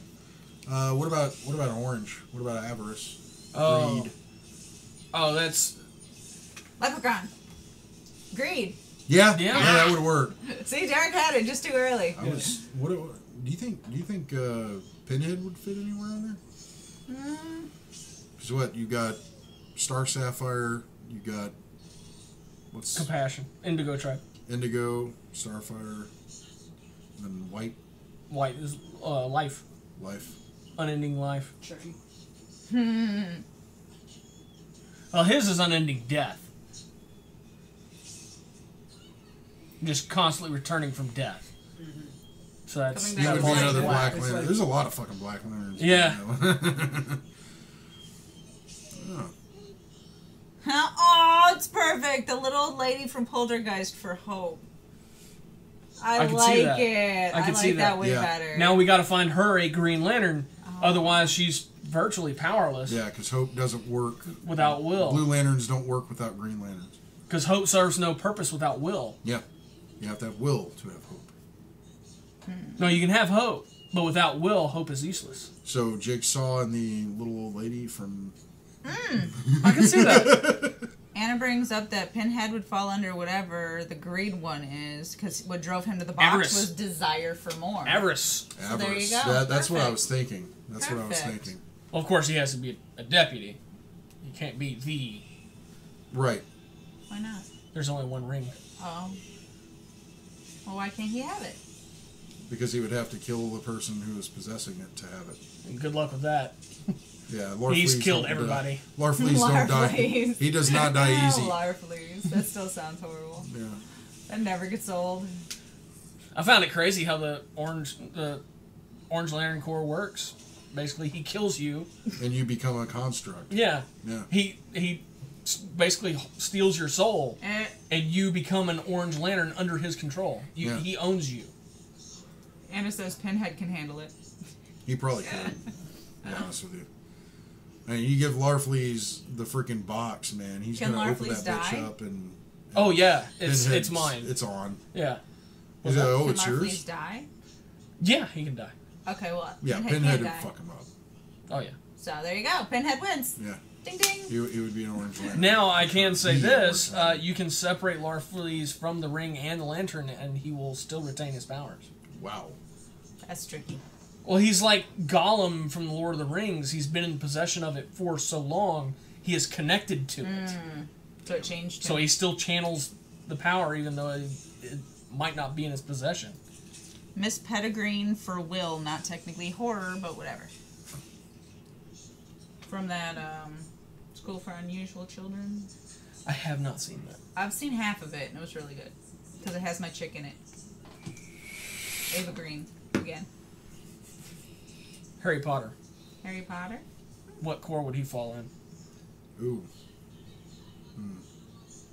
What about Orange? What about Avarice? Oh. Greed. Oh, that's... Leprechaun. Greed. Yeah, Yeah. that would work. See, Derek had it just too early. I was. What do you think? Do you think Pinhead would fit anywhere on there? Mm, Because what you got, Star Sapphire. You got what's Compassion. Indigo tribe. Indigo, Starfire, and White White is life. Life. Unending life. Chucky. Well, his is unending death. Just constantly returning from death. So that's Coming That back would be Black another Lantern. Black It's Lantern. like- There's a lot of fucking Black Lanterns. Yeah. Oh. Oh, it's perfect. The little old lady from Poltergeist for Hope. I can like see that. it. I can like see that that. way Yeah. better. Now we got to find her a Green Lantern. Oh. Otherwise, she's virtually powerless Yeah, because Hope doesn't work. without will. Blue Lanterns don't work without Green Lanterns. Because hope serves no purpose without will. Yeah. You have to have will to have hope. No, you can have hope, but without will, hope is useless. So Jigsaw and the little old lady from. I can see that. Anna brings up that Pinhead would fall under whatever the greed one is, because what drove him to the box Avarice. was desire for more. Avarice. So there you Avarice. go. That's what I Perfect. was thinking. That's what I was Perfect. thinking. Well, of course, he has to be a deputy. You can't be the. Right. Why not? There's only one ring. Oh. Well, why can't he have it? Because he would have to kill the person who is possessing it to have it. And good luck with that. Yeah, He's Larfleeze killed don't everybody. Larfleeze don't die. Larfleeze. He does not die easy. Larfleeze. That still sounds horrible. Yeah. That never gets old. I found it crazy how the Orange Lantern Corps works. Basically, he kills you. And you become a construct. Yeah. Yeah. He basically steals your soul, Eh. and you become an Orange Lantern under his control. Yeah. He owns you. Anna says Pinhead can handle it. He probably could. To be honest with you. I mean, you give Larfleeze the freaking box, man. He's Can gonna open Larfleeze that bitch die? up and. Oh yeah, it's Pinhead's- mine. It's on. Yeah. He's like, oh, Can it's Larfleeze yours. die? Yeah, he can die. Okay, well, Yeah, Pinhead Pinhead can would die. fuck him up. Oh yeah. So there you go. Pinhead wins. Yeah, Ding ding. he would be an Orange Lantern. Now I can say The this: Orange Lantern. you can separate Larfleeze from the ring and the lantern, and he will still retain his powers. Wow. That's tricky. Well, he's like Gollum from the Lord of the Rings. He's been in possession of it for so long, he is connected to it. So it changed. So him. he still channels the power, even though it might not be in his possession. Miss Pettigreen for Will, not technically horror, but whatever. From that School for Unusual Children. I have not seen that. I've seen half of it, and it was really good. Because it has my chick in it. Ava Green, again. Harry Potter. Harry Potter. What core would he fall in? Ooh.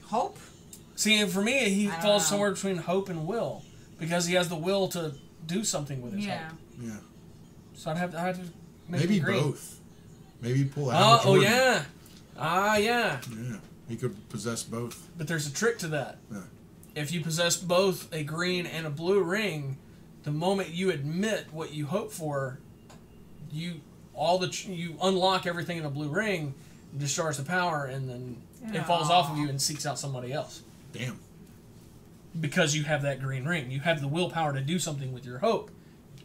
Hope. See, for me, he I don't falls know. somewhere between hope and will, because he has the will to do something with his Yeah. hope. Yeah. So I'd have to make Maybe him green. both. Maybe pull Oh, out. oh yeah. Ah, yeah. Yeah. He could possess both. But there's a trick to that. Yeah. If you possess both a green and a blue ring, the moment you admit what you hope for, you unlock everything in the blue ring, discharge the power, and then it falls off of you and seeks out somebody else. Damn. Because you have that green ring. You have the willpower to do something with your hope.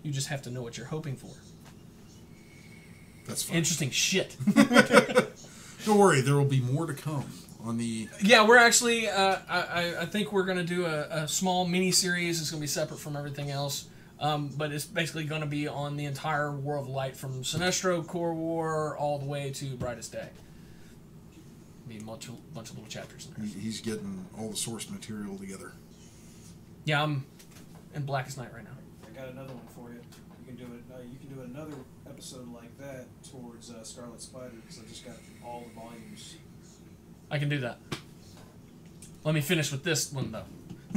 You just have to know what you're hoping for. That's fine. Interesting shit. Don't worry, there will be more to come on the. Yeah, we're actually, I think we're going to do a small mini-series. It's going to be separate from everything else. But it's basically going to be on the entire War of Light from Sinestro, Core War, all the way to Brightest Day. Be a bunch of little chapters in there. He's getting all the source material together. Yeah, I'm in Blackest Night right now. I got another one for you. You can do it. You can do another episode like that towards Scarlet Spider because I just got all the volumes. I can do that. Let me finish with this one, though.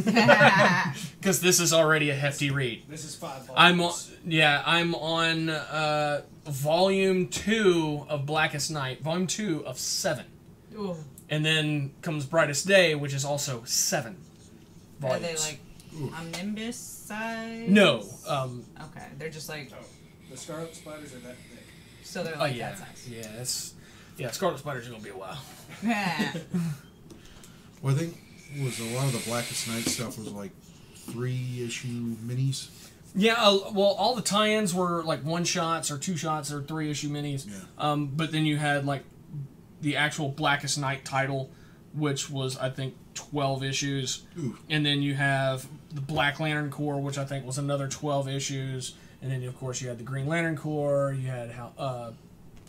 Yeah. Because this is already a hefty read. This is 5 I'm on, volumes. I'm on volume 2 of Blackest Night, volume 2 of 7. Ooh. And then comes Brightest Day, which is also 7 Are volumes. they like on Nimbus side? No. Okay, they're just like. Oh, the Scarlet Spiders are that thick. So they're Oh like yeah, that size. yeah. Scarlet Spider's gonna be a while. Yeah. Well, I think was a lot of the Blackest Night stuff was like 3-issue minis. Yeah, well, all the tie-ins were like 1-shots or 2-shots or 3-issue minis. Yeah. But then you had like the actual Blackest Night title, which was I think 12 issues, Ooh. and then you have the Black Lantern Corps, which I think was another 12 issues, and then of course you had the Green Lantern Corps, you had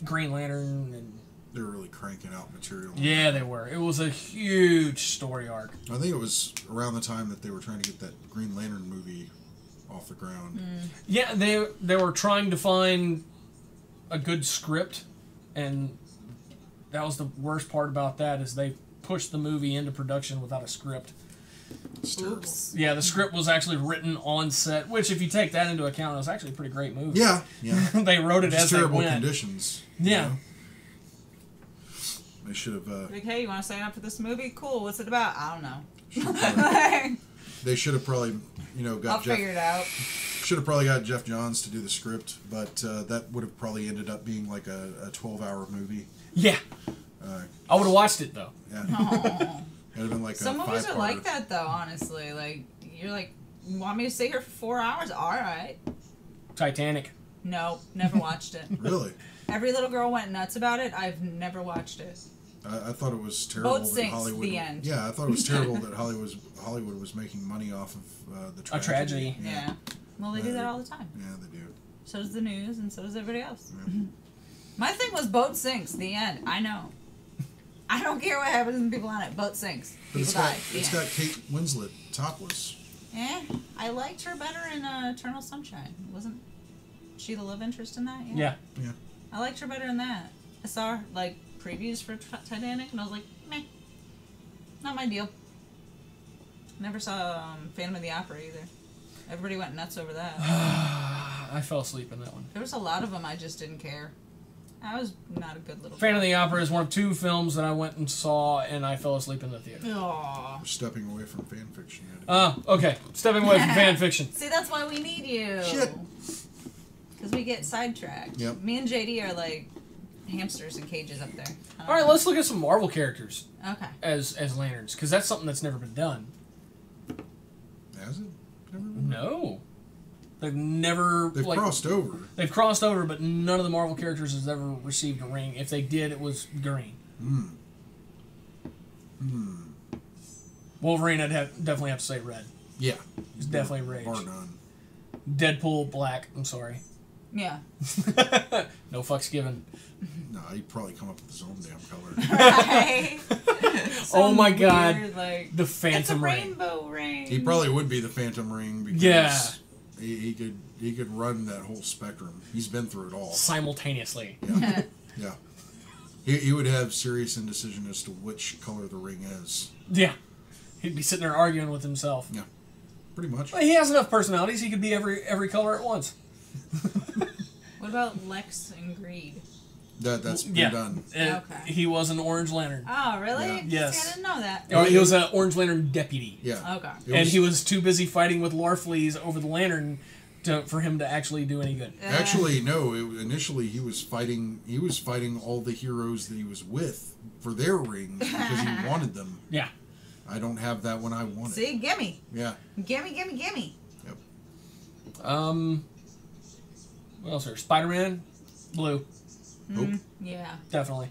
Green Lantern, and They were really cranking out material. yeah, they were. It was a huge story arc. I think it was around the time that they were trying to get that Green Lantern movie off the ground. Yeah, they were trying to find a good script, and that was the worst part about that is they pushed the movie into production without a script. It's terrible. Oops. Yeah, the script was actually written on set, which if you take that into account, it was actually a pretty great movie. Yeah, yeah. They wrote it Just as they terrible went. conditions. you Yeah. know? They should have. Like, hey, you want to sign up for this movie? Cool. What's it about? I don't Should know. have probably, they should have probably, I'll got figure it out. Should have probably got Jeff Johns to do the script, but that would have probably ended up being like a 12-hour movie. Yeah, I would have watched it though. Yeah, Oh. it'd have been like Some a movies 5-parter. are like that, though, honestly. Like, you're like, you want me to stay here for 4 hours? All right. Titanic. No, never watched it. Really? Every little girl went nuts about it. I've never watched it. I thought it was terrible Boat that sinks, Hollywood. the end. Yeah, I thought it was terrible that Hollywood was making money off of the A tragedy. Yeah. Well, they do that all the time. Yeah, they do. So does the news, and so does everybody else. Yeah. My thing was boat sinks. The end. I know. I don't care what happens to people on it. Boat sinks. But People die. it's got Kate Winslet topless. I liked her better in Eternal Sunshine. Wasn't she the love interest in that? Yeah. Yeah. I liked her better in that. I saw like previews for Titanic, and I was like, meh, not my deal. Never saw Phantom of the Opera either. Everybody went nuts over that. I fell asleep in that one. There was a lot of them I just didn't care. I was not a good little. Phantom of the Opera is one of 2 films that I went and saw, and I fell asleep in the theater. Aww. We're stepping away from fan fiction. Okay. Stepping away from fan fiction. See, that's why we need you. Shit. Because we get sidetracked. Yep. Me and JD are like hamsters in cages up there. All right, let's look at some Marvel characters Okay. as lanterns, because that's something that's never been done. Has it? Never been? No. They've never... They've crossed over. They've crossed over, but none of the Marvel characters has ever received a ring. If they did, it was green. Wolverine, definitely have to say red. Yeah. He's definitely rage. Bar none. Deadpool, black. I'm sorry. Yeah. No fucks given. No, he'd probably come up with his own damn color. Right? Oh my Some God. weird, like, The it's a Phantom Ring. rainbow ring. He probably would be the Phantom Ring because Yeah. he could run that whole spectrum. He's been through it all. Simultaneously. Yeah. Yeah. He would have serious indecision as to which color the ring is. Yeah. He'd be sitting there arguing with himself. Yeah. Pretty much. But he has enough personalities. He could be every color at once. What about Lex and Greed? That's been done. Okay. He was an Orange Lantern. Oh, really? Yeah. Yes. See, I didn't know that. Or he was an Orange Lantern deputy. Yeah. Okay. And he was too busy fighting with Larfleeze over the lantern for him to actually do any good. Actually, no. Initially, he was fighting all the heroes that he was with for their rings because he wanted them. Yeah. I don't have that when I want it. See, gimme. Yeah. Gimme, gimme, gimme. Yep. What else there? Spider-Man, blue, Hope. Yeah. definitely.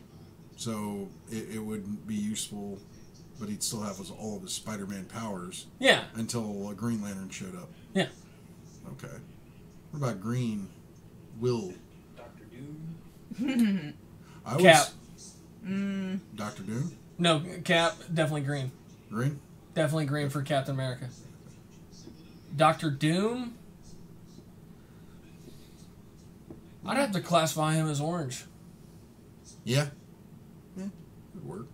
So it would be useful, but he'd still have all of his Spider-Man powers Yeah. until a Green Lantern showed up. Yeah. Okay. What about Green? Will. Doctor Doom. I was Cap. Doctor Doom. No, Cap, definitely green. Green. Definitely green for Captain America. Doctor Doom? I'd have to classify him as orange. Yeah. Yeah. Good work.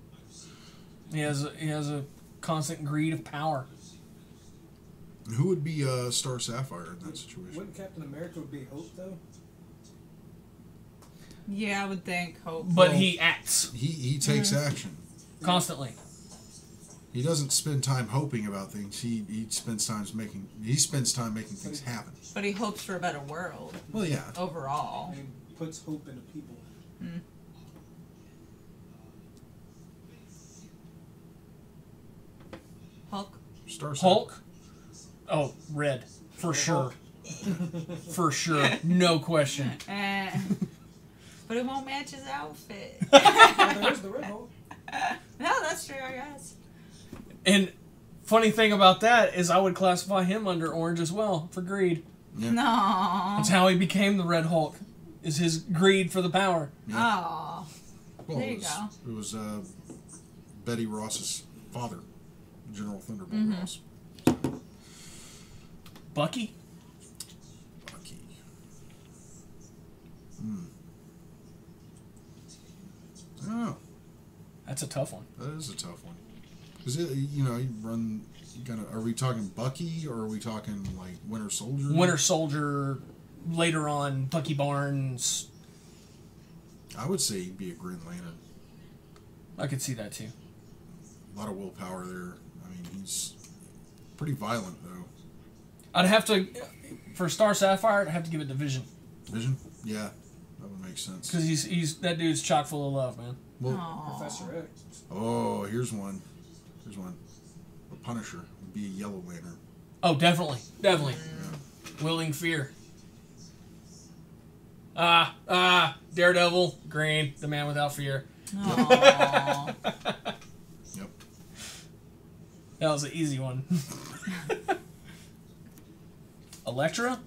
He has a constant greed of power. Who would be Star Sapphire in that situation? Wouldn't Captain America be Hope though? Yeah, I would think. Hope. But he acts He takes action. constantly. He doesn't spend time hoping about things. He spends time making things happen. But he hopes for a better world Well, yeah. overall. And puts hope into people. Hulk. Star Hulk? Oh, red. For sure. For sure. No question. But it won't match his outfit. Oh, there's the Red Hulk. No, that's true, I guess. And funny thing about that is I would classify him under orange as well for greed. Yeah. No. That's how he became the Red Hulk. Is his greed for the power. Oh. Well, There you it was Betty Ross's father, General Thunderbolt Ross. Bucky? Bucky. Oh, That's a tough one. that is a tough one. Because you run. Are we talking Bucky or are we talking like Winter Soldier? Winter Soldier, later on, Bucky Barnes. I would say he'd be a Green Lantern. I could see that too. A lot of willpower there. I mean, he's pretty violent though. I'd have to, for Star Sapphire, I'd have to give it to Vision. Vision? Yeah, that would make sense. Because he's that dude's chock full of love, man. Well, Aw. Professor X. oh, here's one. The Punisher would be a Yellow Lantern. Oh, definitely. Definitely. Wielding fear. Daredevil, green, the man without fear. Aww. Yep. That was an easy one. Electra?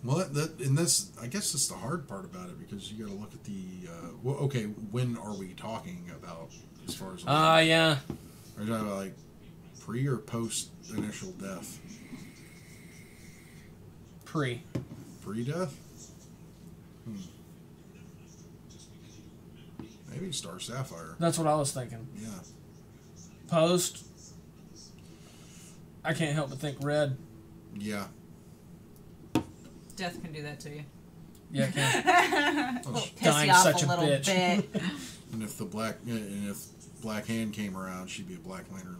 Well, and that's I guess that's the hard part about it because you got to look at the. Well, okay, when are we talking about as far as? Yeah. Are you talking about like pre or post initial death? Pre. Pre-death? Maybe Star Sapphire. That's what I was thinking. Yeah. Post. I can't help but think Red. Yeah. Death can do that to you. Yeah, I can. It'll piss dying you off such a a little bitch. bit. And if Black Hand came around, she'd be a Black Lantern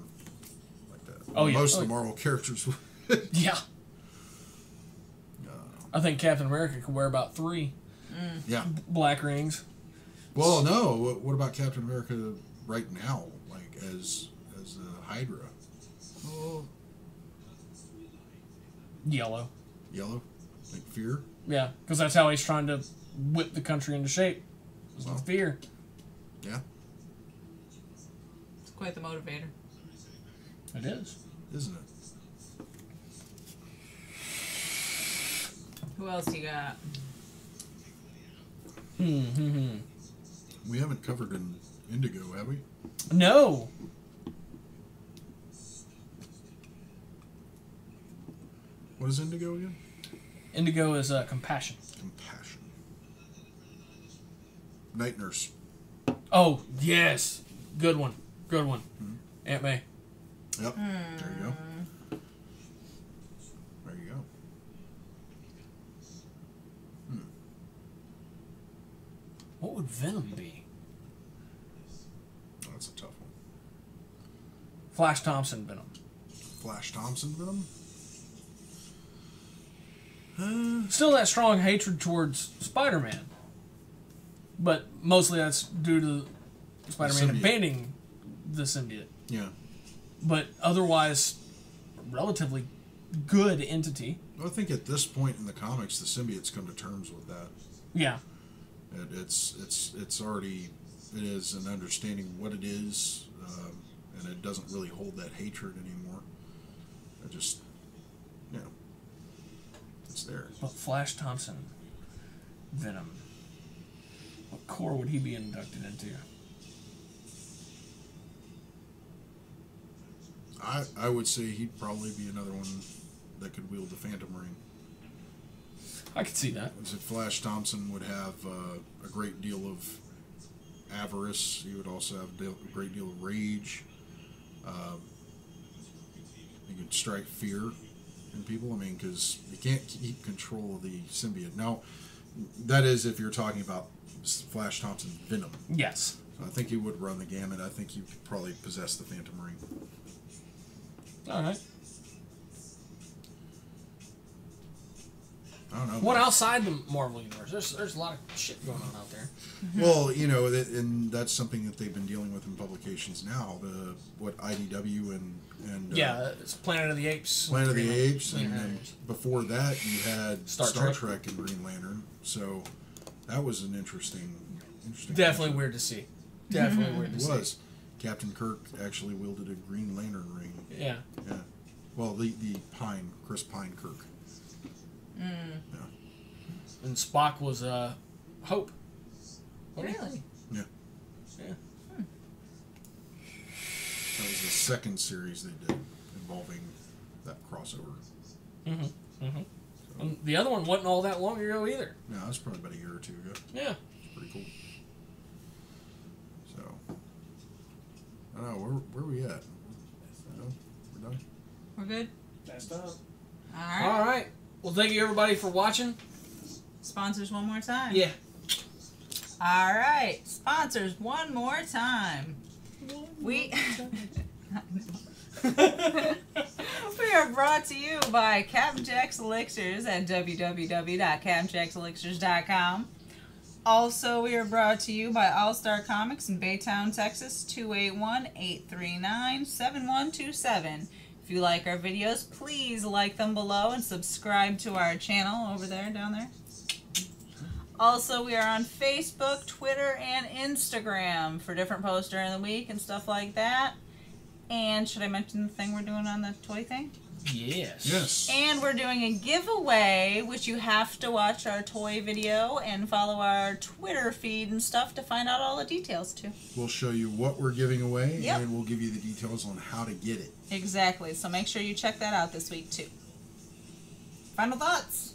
like that. Oh, yeah. Most Oh, of the yeah. Marvel characters would. Yeah. I think Captain America could wear about 3 Yeah. black rings. Well, no. What about Captain America right now, like as Hydra? Ooh. Yellow. Yellow, like fear. Yeah, because that's how he's trying to whip the country into shape. Is Well. with fear. Yeah, It's quite the motivator. It is. isn't it? Who else you got? We haven't covered an Indigo, have we? No. What is Indigo again? Indigo is compassion. Compassion. Night Nurse. Oh, yes. Good one. Good one. Aunt May. Yep. There you go. There you go. What would Venom be? Oh, that's a tough one. Flash Thompson Venom. Flash Thompson Venom? Still that strong hatred towards Spider-Man. But mostly that's due to Spider-Man symbiote. abandoning the symbiote. Yeah. But otherwise, relatively good entity. Well, I think at this point in the comics, the symbiotes come to terms with that. Yeah. It's already, it is an understanding what it is, and it doesn't really hold that hatred anymore. It just, you know, it's there. But Flash Thompson Venom. What corps would he be inducted into? I would say he'd probably be another one that could wield the Phantom Ring. I could see that. As if Flash Thompson would have a great deal of avarice. He would also have a great deal of rage. He could strike fear in people. I mean, because you can't keep control of the symbiote. Now, that is if you're talking about Flash Thompson Venom. Yes. So I think he would run the gamut. I think he could probably possess the Phantom Ring. All right. I don't know. What outside the Marvel universe? There's a lot of shit going on out there. Well, you know, and that's something that they've been dealing with in publications now. What IDW and Yeah, it's Planet of the Apes. Planet of the Green Apes, and Lantern. then before that you had Star Star Trek. Trek and Green Lantern. So that was an interesting. Definitely matchup. weird to see. Definitely weird to It see. was. Captain Kirk actually wielded a Green Lantern ring. Yeah. Yeah. Well, the Chris Pine Kirk. Yeah. And Spock was Hope. Wasn't he? Really? Yeah. Yeah. That was the second series they did involving that crossover. And the other one wasn't all that long ago either. Yeah, that was probably about a year or two ago. Yeah. It's pretty cool. So, I don't know, where are we at? No, we're done? We're good? That's done. Alright. All right. Well, thank you everybody for watching. Sponsors one more time. Yeah. Alright. Sponsors one more time. We We are brought to you by Captain Jack's Elixirs at www.captainjackselixirs.com. Also, we are brought to you by All Star Comics in Baytown, Texas, 281-839-7127. If you like our videos, please like them below and subscribe to our channel over there, down there. Also, we are on Facebook, Twitter, and Instagram for different posts during the week and stuff like that. And should I mention the thing we're doing on the toy thing? Yes. Yes. And we're doing a giveaway, which you have to watch our toy video and follow our Twitter feed and stuff to find out all the details too. We'll show you what we're giving away, Yep. and we'll give you the details on how to get it. Exactly. So make sure you check that out this week too. Final thoughts?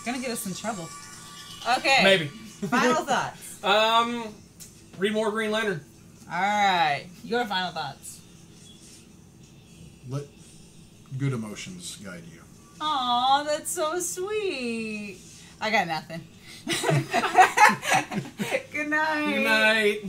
Gonna get us in trouble. Okay. Maybe. Final thoughts. Read more Green Lantern. Alright. Your final thoughts. Let good emotions guide you. Aw, that's so sweet. I got nothing. Good night. Good night.